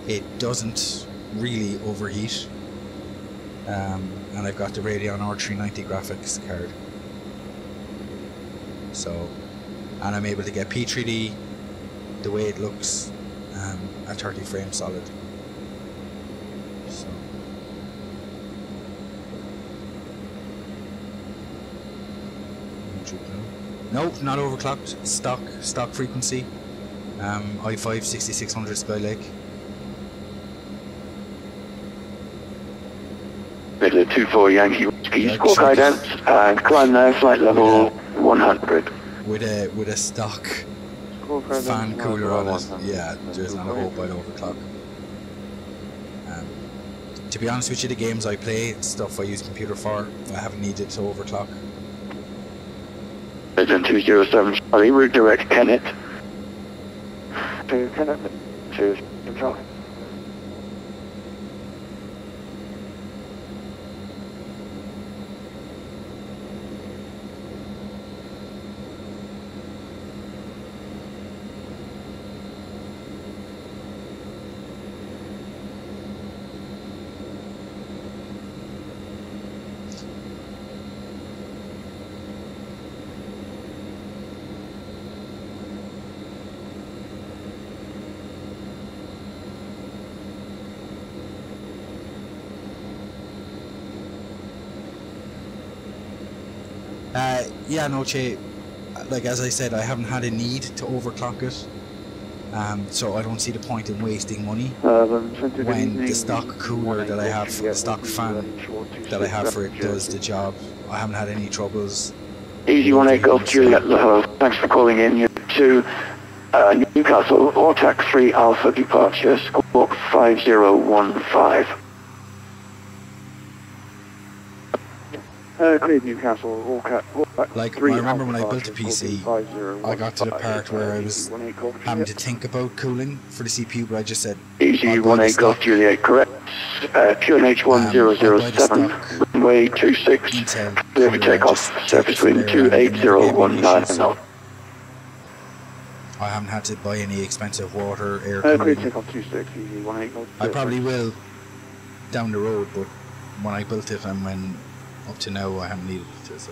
It doesn't really overheat. And I've got the Radeon R390 graphics card. So, and I'm able to get P3D the way it looks at 30 frames solid. So no, not overclocked. Stock frequency. i5 6600 Skylake. Midland 24 Yankee Whiskey, squawk ident, and climb now flight level 100. With a stock fan cooler on it, yeah, there's not a hope I'd overclock. To be honest with you, the games I play, it's stuff I use computer for, I haven't needed to overclock. Midland 207 Charlie, route direct Kennet. To Kennet, to Charlie. Yeah, no, Che, like as I said, I haven't had a need to overclock it, so I don't see the point in wasting money when the stock cooler that I have, the stock fan that I have for it does the job. I haven't had any troubles. Easy 18 Golf Juliet Lahore, thanks for calling in. You're to Newcastle, Ortac 3 Alpha departure, squawk 5015. Cleared Newcastle, Ortac. Like, I remember when I built a PC, I got to the part where I was having to think about cooling for the CPU, but I just said, Easy 18 Golf Juliet, correct. QNH 1007, runway 26, clear for takeoff, surface wind 28019 knots. I haven't had to buy any expensive water, air Clear cooling. take off 26, easy 18. I probably will down the road, but when I built it and when up to now I haven't needed it to, so.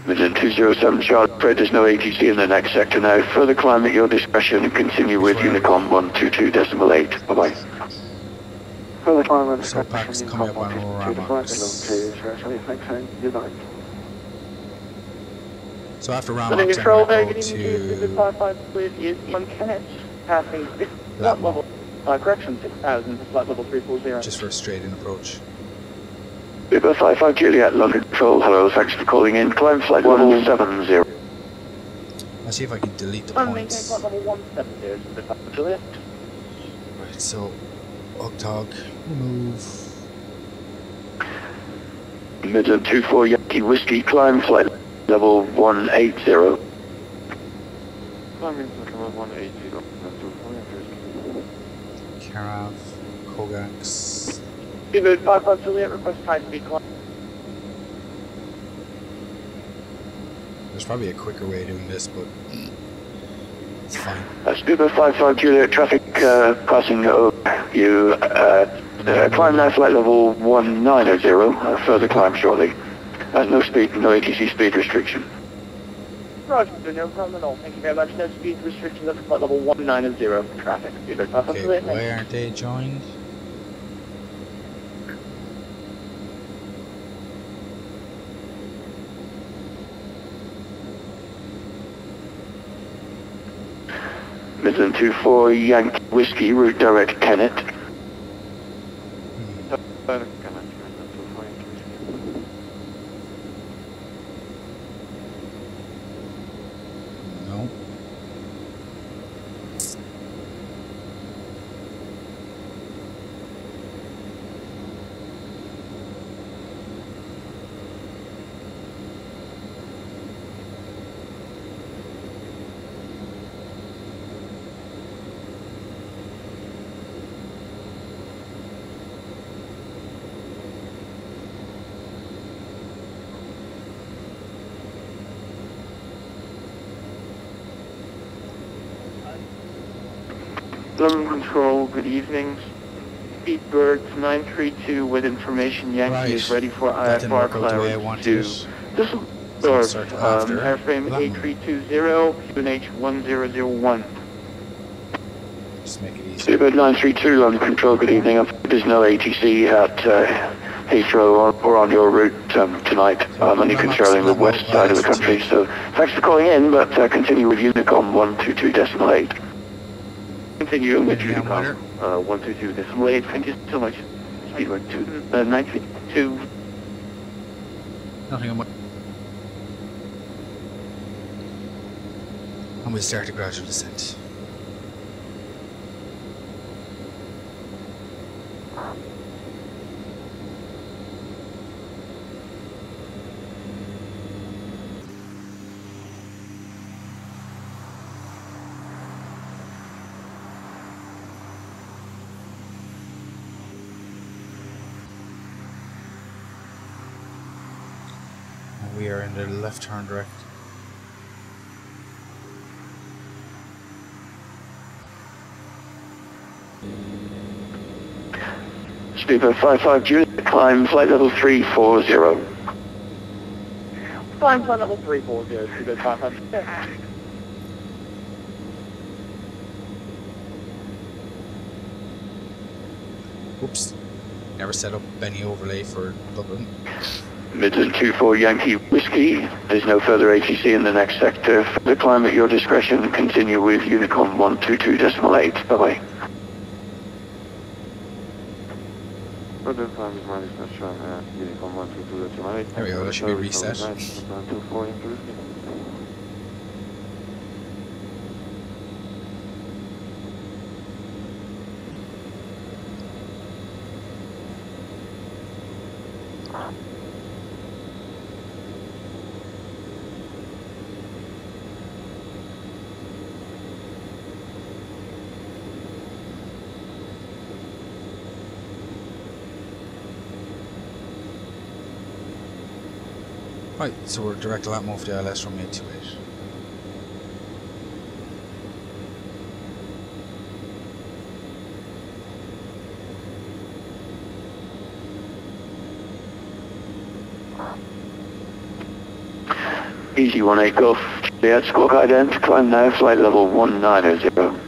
Midland 207 Charlie, afraid there's no ATC in the next sector now. Further climb at your discretion and continue with Unicom 122.8. Bye bye. Further climb and So packs coming up on Ramax. So after Ramax, I'm control there, going to getting go to to 55 with is on Kennett, passing flight level, correction 6000, flight level 340. just for a straight-in approach. Uber 55 Juliet, London Control, hello, thanks for calling in. Climb flight level 70. Let's see if I can delete the Maintain points. flight level 170, Juliet. Right, so Ogdog, remove. Midland 24 Yankee Whiskey, climb flight level 180. Climbing flight level 180. Carav, Kogax. Uber 55 Juliet, request high speed climb. There's probably a quicker way of doing this, but it's fine. Uber 55 Juliet, traffic passing over you. Climb now flight level 190, further climb shortly. No speed, no ATC speed restriction. Roger, no problem at all. Thank you very much. No speed restrictions at flight level 190 for traffic. Uber 55 Okay, Juliet. why aren't they joined? Midland 24 Yankee Whiskey, route direct Kennett. No. London Control, good evening. Speedbird 932 with information. Yankee Right. is ready for That didn't work out the way I clearance wanted to it. Düsseldorf, Start after. airframe Well, that one. A320, UNH1001. Just make it easy. Uber 932 London Control, good evening. There's no ATC at Heathrow or on your route tonight. I'm only controlling the west side of the country, so thanks for calling in, but continue with Unicom 122.8. Continue with Yeah, Unicom 122.8. Thank you so much. Speedbird 932. Nothing on my... And we'll start a gradual descent. And we are in the left turn direct. Speedbird 55 Juliet, climb flight level 340. Climb flight level 340, Speedbird 55. Oops. Never set up any overlay for Dublin. Midland 24 Yankee Whiskey. There's no further ATC in the next sector. Further climb at your discretion. Continue with Unicom 122.8. Bye-bye. Further climb is my discretion, Unicom 122.8. There we go, that should be reset. 24 into Whiskey. Right, so we're direct lat move to LS from 828. Easy 18 Golf. Juliet, squawk ident, climb now, flight level 190.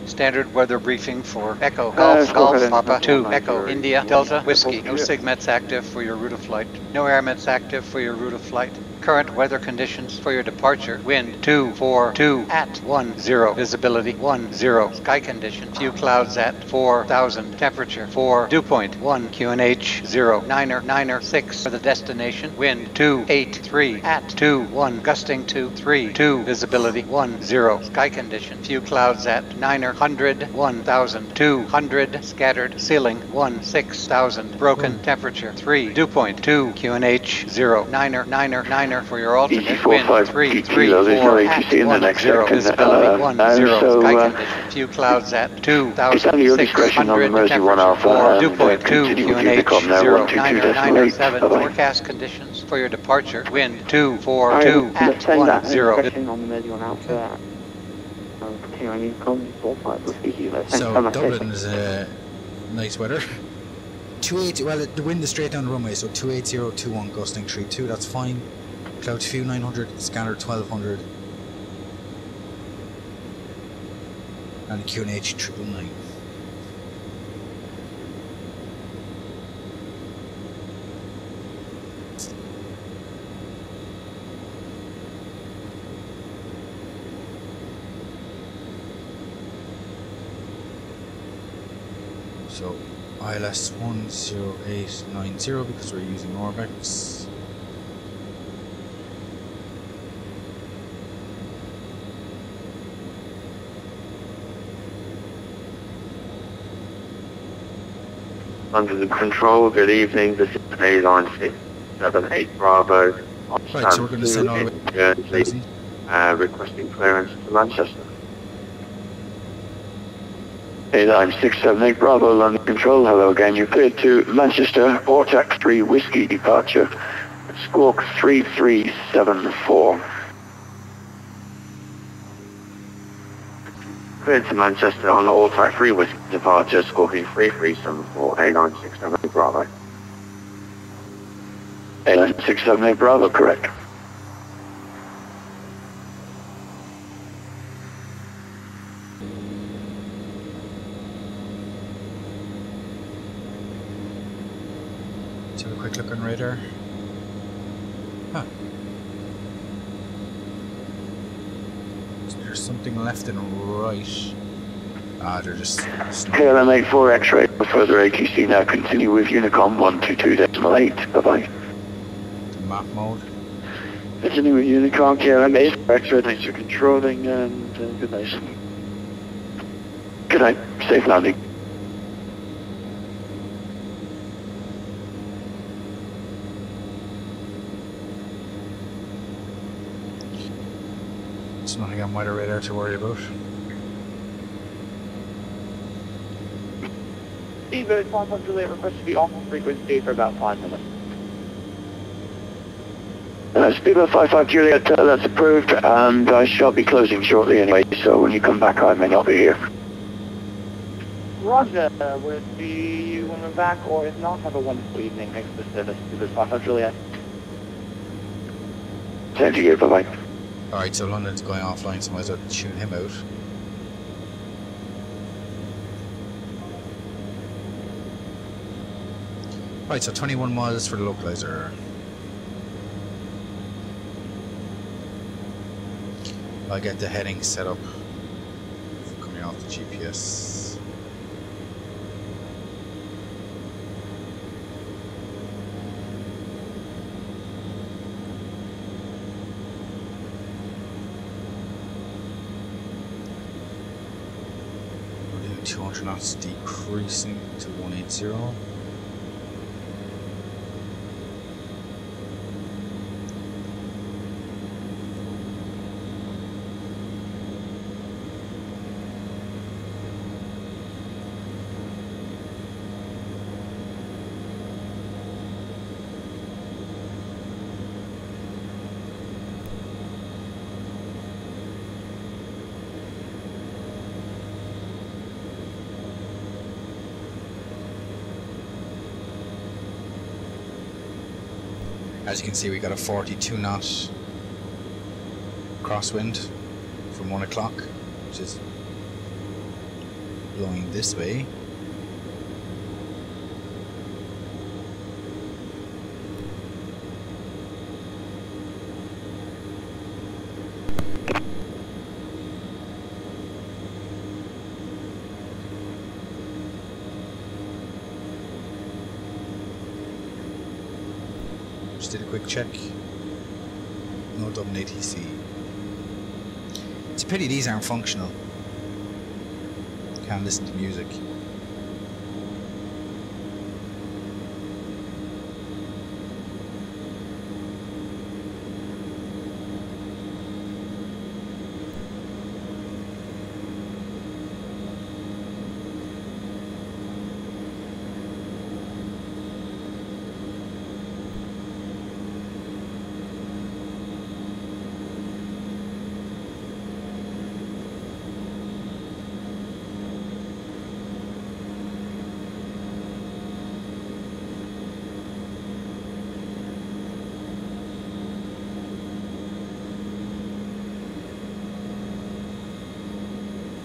Standard weather briefing for Echo Golf Golf Papa 2 Echo India Delta Whiskey. No SIGMETs active for your route of flight. No AirMets active for your route of flight. Current weather conditions for your departure. Wind 242 at 10. Visibility 10. Sky condition. Few clouds at 4,000. Temperature 4. Dew point 1. QNH 0. Niner 6 for the destination. Wind 283 at 21. Gusting to 3. Visibility 10. Sky condition. Few clouds at 900. 1,000. 200. Scattered. Ceiling 6,000. Broken. Temperature 3. Dew point 2. QNH 0. Niner for your alternate. Easy 4 Wind 5 3 kilo, there's no at ATC in the next 10. second. Visibility 10. So, Sky condition. Few clouds at 2,000. it's under your discretion on the Mersey 1 Alpha Dew and point 2. continue with QNH Unicom now 0. 122.8. Bye-bye. Forecast conditions for your departure. Wind 242 at 10. On the Mersey 1 Alpha. So Dublin is nice weather. 280. Well, the wind is straight down the runway, so 28021 gusting 32. That's fine. Cloud few 900, scanner 1200, and the QNH 999. So ILS 10890 because we're using Orbex. Under the control, good evening. This is Airline 678 Bravo. Right, so we're going to send our Jersey, requesting clearance to Manchester. Airline 678 Bravo, London Control. Hello again. You're cleared to Manchester, Ortac 3 Whiskey departure. Squawk 3374. Cleared to Manchester on the Ortac 3 Whiskey departure, squawking 3374, Airline 678 Bravo. Airline 678 Bravo, correct. Let's have a quick look on radar. Huh. There's something left and right. Ah, they're just KLM 84 X-ray for further ATC now. Continue with Unicom 122.8. Bye-bye. map mode. Continue with Unicom KLM 84 X-ray. Thanks for controlling and good night. Good night. Safe landing. There's nothing on weather radar to worry about. Speedbird 5 Juliet request to be off frequency for about 5 minutes. Speedbird 55 Juliet, that's approved, and I shall be closing shortly anyway, so when you come back I may not be here. Roger, we'll see you when we're back, or if not, have a wonderful evening. Thanks for the service. Speedbird 5 Juliet. Same to you, bye-bye. Alright, so London's going offline, so I might as well tune him out. Right, so 21 miles for the localizer. I'll get the heading set up coming off the GPS. We're doing 200 knots, decreasing to 180. As you can see, we got a 42 knot crosswind from 1 o'clock, which is blowing this way. Just did a quick check. No Dublin ATC. It's a pity these aren't functional. Can't listen to music.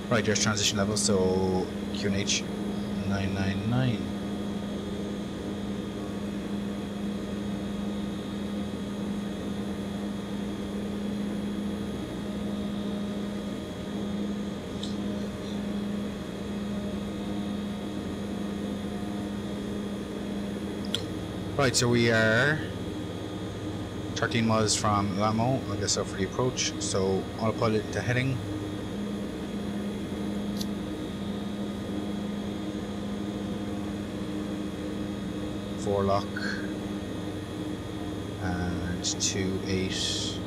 Right, there's transition level, so QNH 999. Right, so we are 13 miles from Lamo, I guess, for the approach, so autopilot to heading. Lock and 28.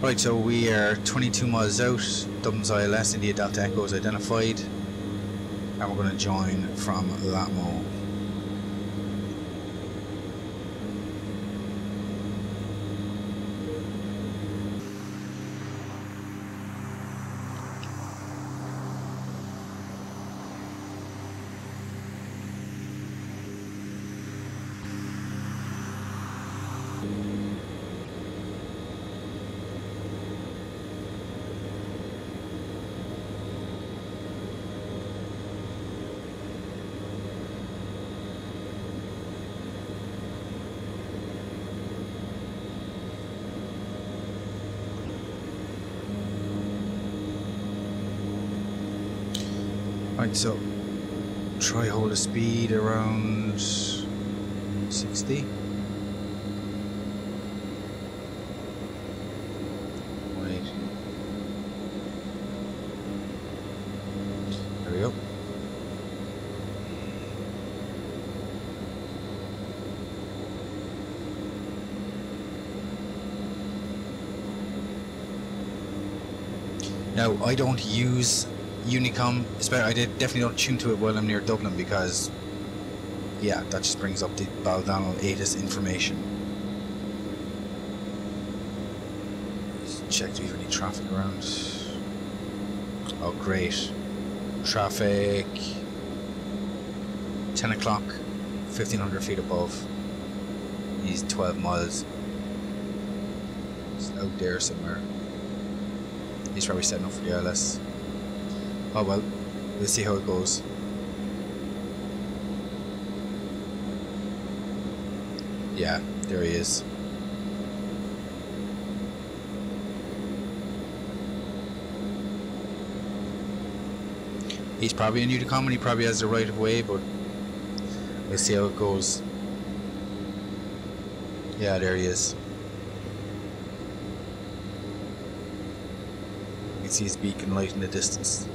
Right, so we are 22 miles out. Dublin's ILS, India Delta Echo is identified. And we're going to join from Lamo. Right, so try hold a speed around 60. 180. There we go. Now, I don't use Unicom, I definitely don't tune to it while I'm near Dublin because, yeah, that just brings up the Baldonal ATIS information. Just check do we have any traffic around. Oh, great. Traffic. 10 o'clock, 1,500 feet above. He's 12 miles. It's out there somewhere. He's probably setting up for the ILS. Oh well, we'll see how it goes. Yeah, there he is. He's probably a Unicom and he probably has the right of way, but we'll see how it goes. Yeah, there he is. You can see his beacon light in the distance.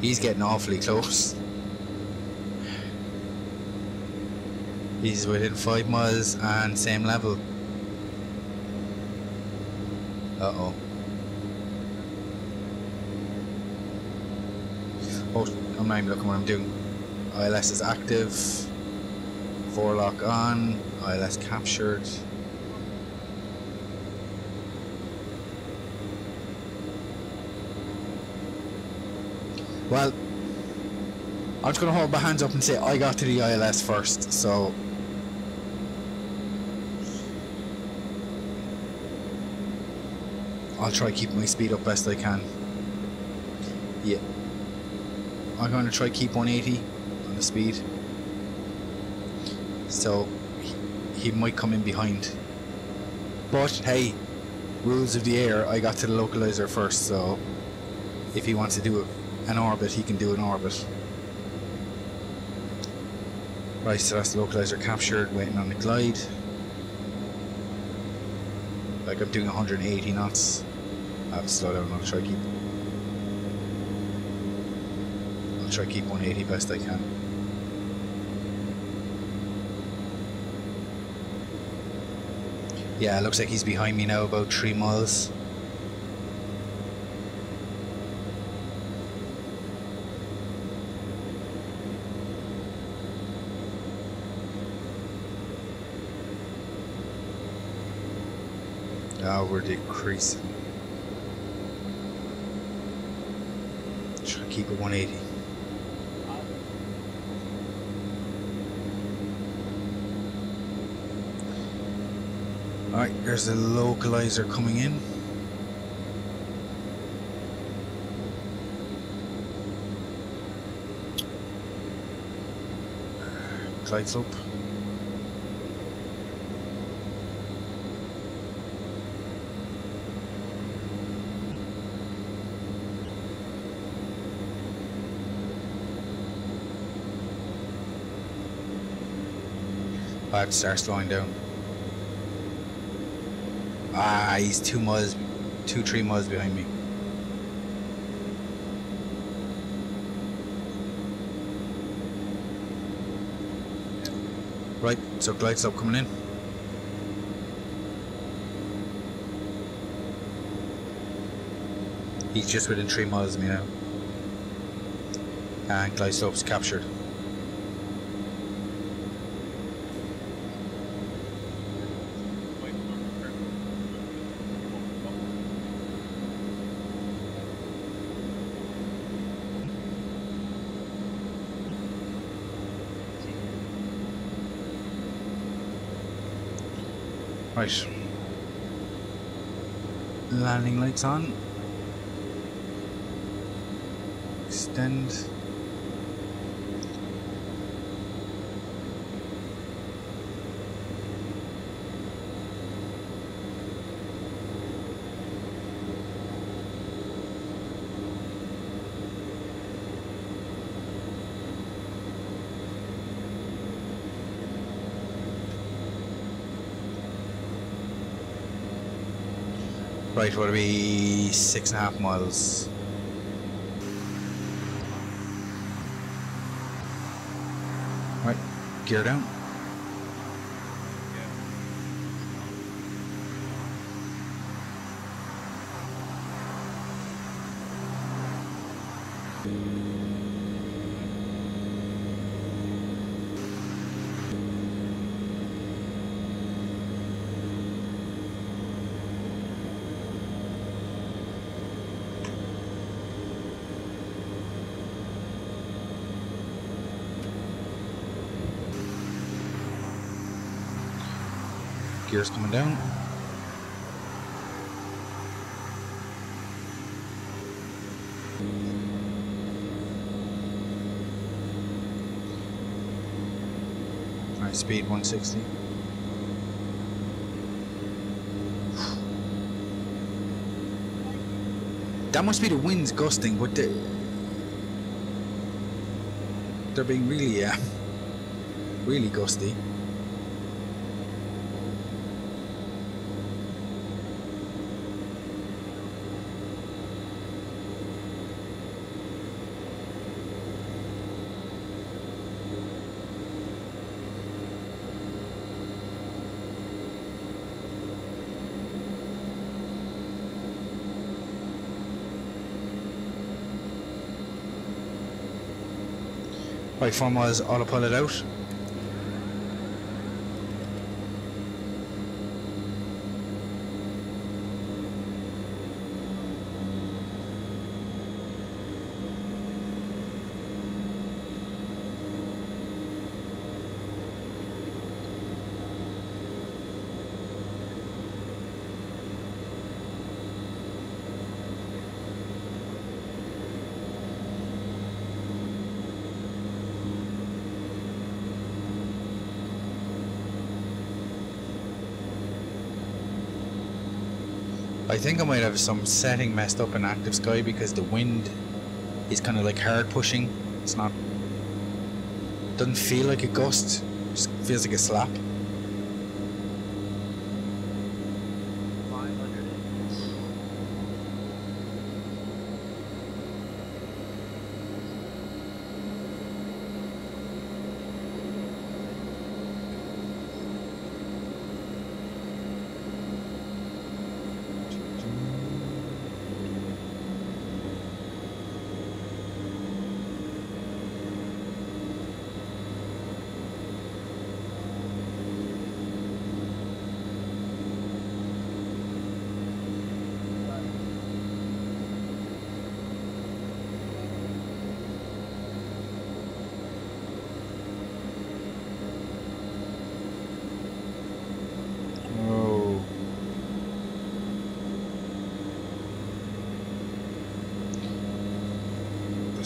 He's getting awfully close. He's within 5 miles and same level. Uh-oh. Oh, I'm not even looking what I'm doing. ILS is active. 4-lock on. ILS captured. Well, I'm just going to hold my hands up and say I got to the ILS first, so... I'll try keep my speed up best I can. Yeah. I'm going to try keep 180 on the speed. So, he might come in behind. But, hey, rules of the air, I got to the localizer first, so... If he wants to do an orbit, he can do an orbit. Right, so that's the localizer captured, waiting on the glide. Like I'm doing 180 knots. I have to slow down. I'll try keep 180 best I can. Yeah, it looks like he's behind me now, about 3 miles. Oh, we're decreasing. Try to keep it 180. Alright, there's a localizer coming in. Glide slope. I have to start slowing down. Ah, he's 3 miles behind me. Right, so glide slope coming in. He's just within 3 miles of me now. And glide slope's captured. Right. Landing lights on. Extend. Right, what would be 6.5 miles? Right, gear down. Gears coming down. Alright, speed 160. That must be the winds gusting, but they're being really, really gusty. Right, 4 miles, autopilot out. I think I might have some setting messed up in active sky because the wind is kind of like hard pushing. It's not, doesn't feel like a gust, just feels like a slap.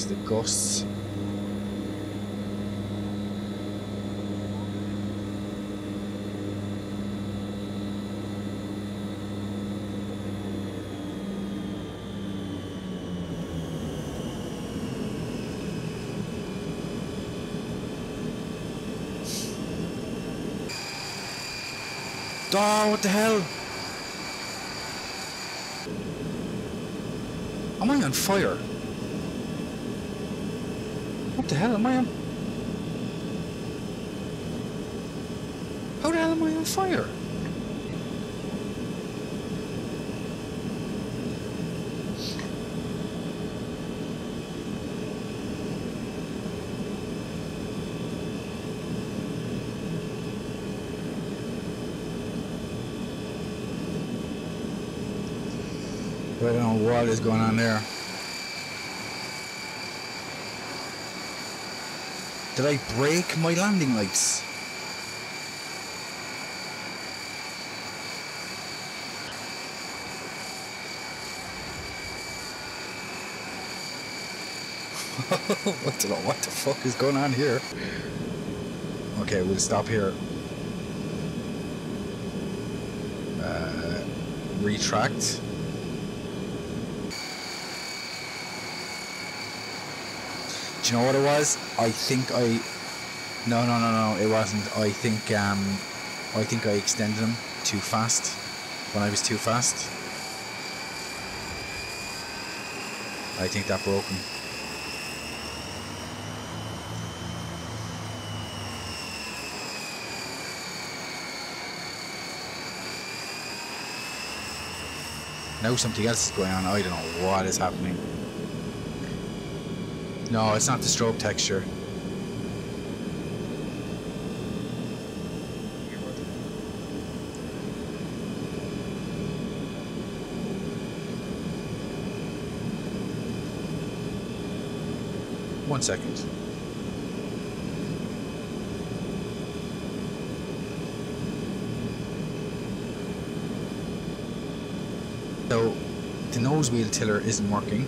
The gusts. Oh, what the hell? Am I on fire? What the hell am I on? How the hell am I on fire? I don't know what is going on there. Did I break my landing lights? I don't know what the fuck is going on here. Okay, we'll stop here. Retract. Do you know what it was? I think I... No, it wasn't. I think I extended them too fast. When I was too fast. I think that broke them. Now something else is going on. I don't know what is happening. No, it's not the strobe texture. One second. So, the nose wheel tiller isn't working.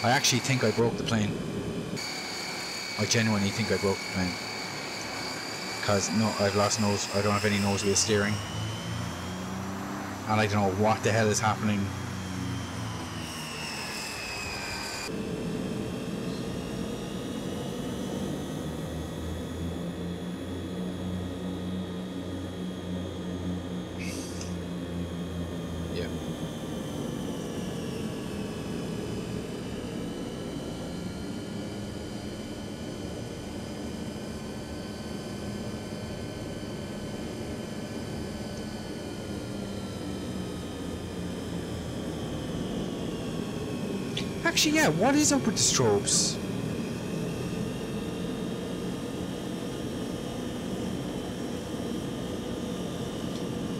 I actually think I broke the plane. I genuinely think I broke the plane. Because, no, I've lost nose, I don't have any nose wheel steering. And I don't know what the hell is happening. Actually, yeah, what is up with the strobes?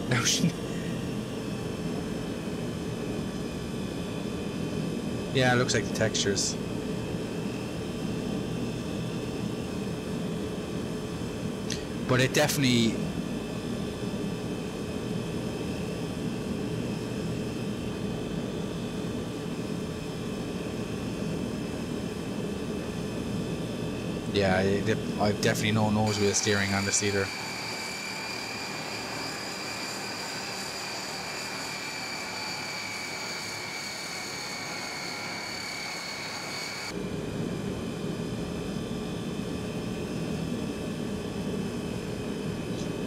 No, yeah, it looks like the textures. But it definitely... Yeah, I've definitely no nose wheel steering on this either.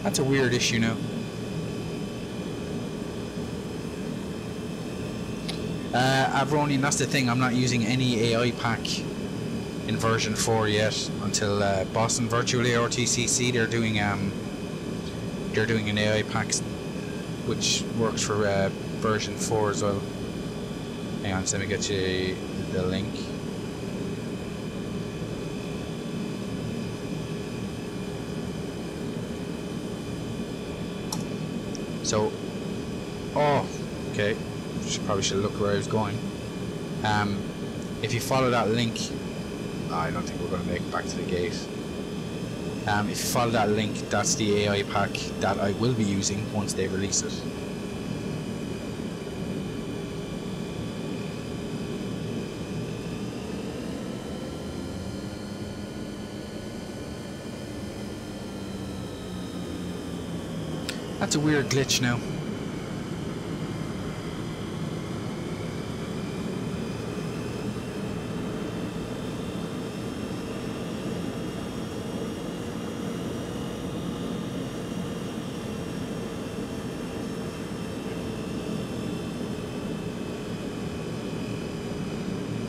That's a weird issue now. Avroni, and that's the thing, I'm not using any AI pack in version 4 yet until Boston Virtual ARTCC. They're doing an AI pack which works for version 4 as well. Hang on, so let me get you the link. So, oh, okay. Probably should look where I was going. If you follow that link, I don't think we're going to make it back to the gate. If you follow that link, that's the AI pack that I will be using once they release it. That's a weird glitch now.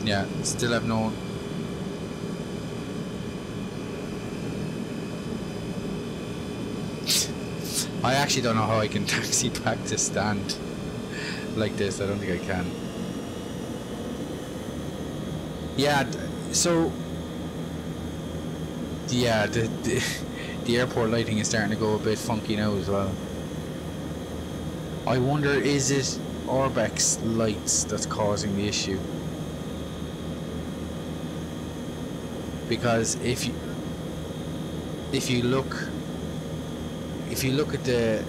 Yeah, still have no... I actually don't know how I can taxi back to stand like this. I don't think I can. Yeah, so... Yeah, the airport lighting is starting to go a bit funky now as well. I wonder, is it Orbex lights that's causing the issue? Because if you look at the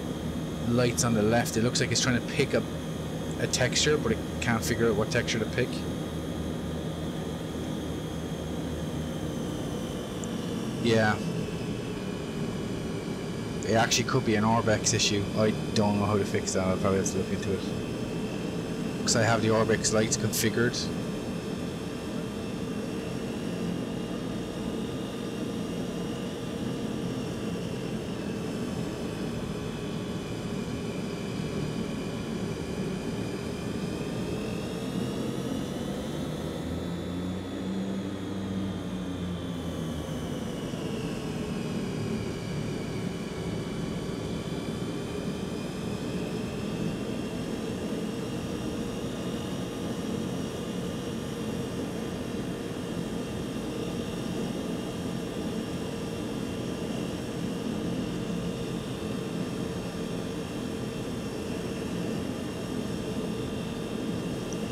lights on the left, it looks like it's trying to pick up a texture, but it can't figure out what texture to pick. Yeah, it actually could be an Orbex issue. I don't know how to fix that. I'll probably have to look into it because I have the Orbex lights configured.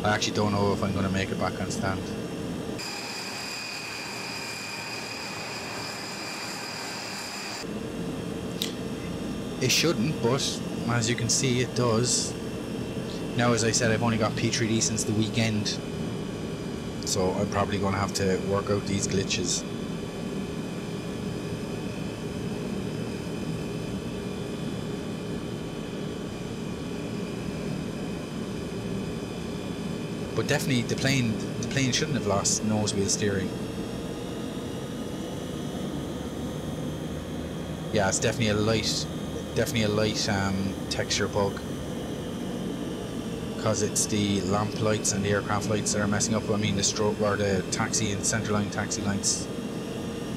I actually don't know if I'm going to make it back on stand. It shouldn't, but as you can see, it does. Now, as I said, I've only got P3D since the weekend, so I'm probably going to have to work out these glitches. But definitely, the plane shouldn't have lost nose wheel steering. Yeah, it's definitely a light texture bug, because it's the lamp lights and the aircraft lights that are messing up. I mean, the strobe or the taxi and centerline taxi lights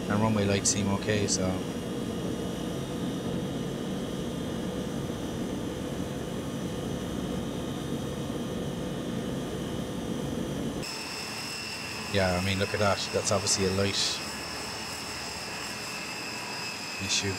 and runway lights seem okay, so. Yeah, I mean, look at that. That's obviously a light issue.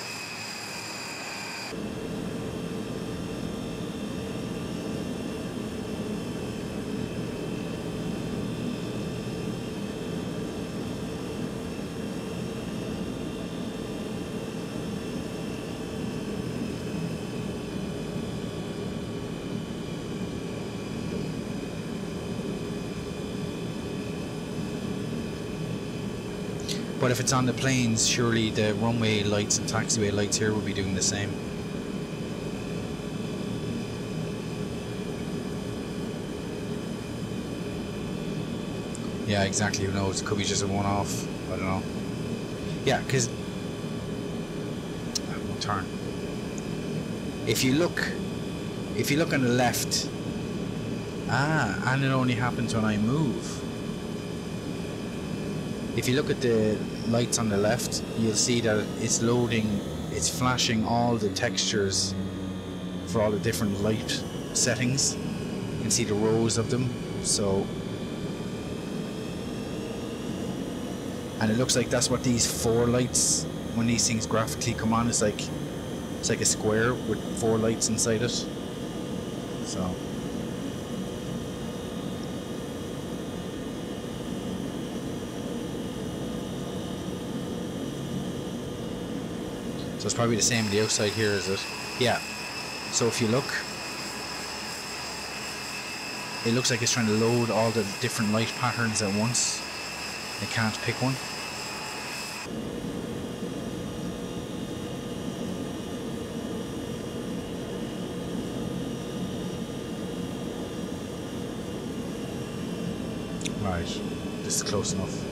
But if it's on the planes, surely the runway lights and taxiway lights here will be doing the same. Yeah, exactly. Who knows? It could be just a one-off. I don't know. Yeah, because we'll turn. If you look on the left, and it only happens when I move. If you look at the lights on the left, you'll see that it's loading, it's flashing all the textures for all the different light settings. You can see the rows of them. So, and it looks like that's what these 4 lights, when these things graphically come on, it's like a square with 4 lights inside it. So. So it's probably the same on the outside here, is it? Yeah. So if you look, it looks like it's trying to load all the different light patterns at once. It can't pick one. Right. This is close enough.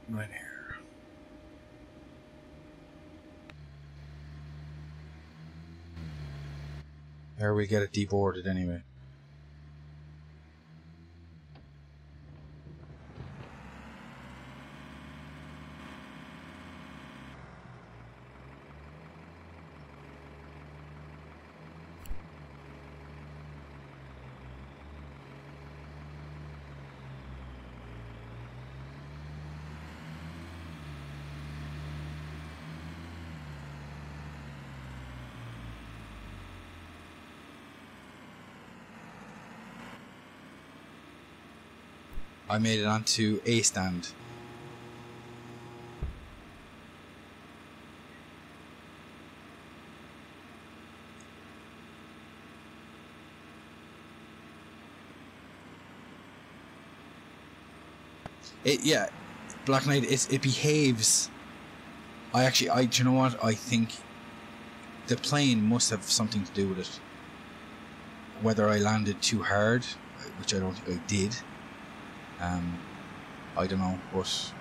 Right here. There we get it deboarded anyway. I made it onto A stand. Yeah, Black Knight, it behaves. Do you know what? I think the plane must have something to do with it. Whether I landed too hard, which I don't think I did. I don't know, but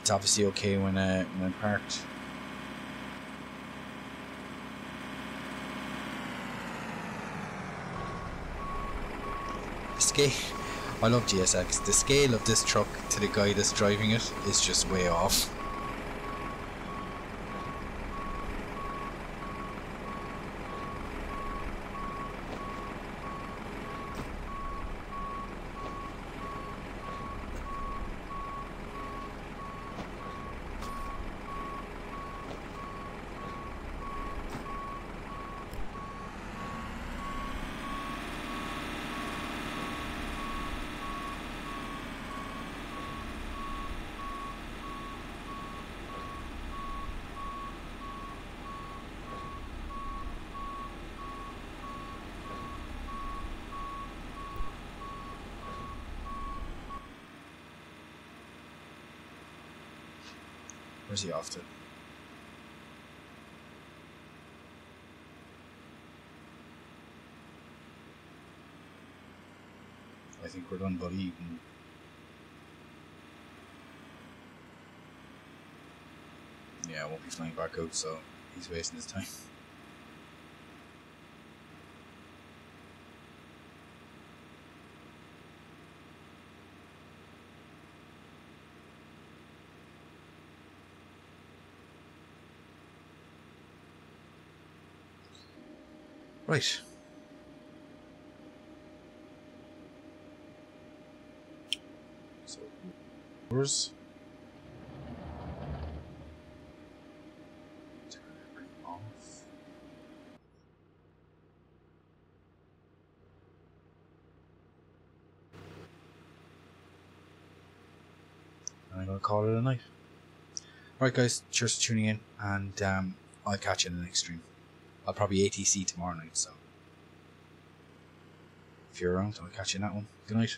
it's obviously okay when parked. The scale, I love GSX. The scale of this truck to the guy that's driving it is just way off. Where's he off to? think we're done, buddy. Yeah, I won't be flying back out, so he's wasting his time. Right. So, yours. Turn everything off. And I'm going to call it a night. Alright guys, cheers for tuning in, and I'll catch you in the next stream. I'll probably ATC tomorrow night, so if you're around, I'll catch you in that one. Good night.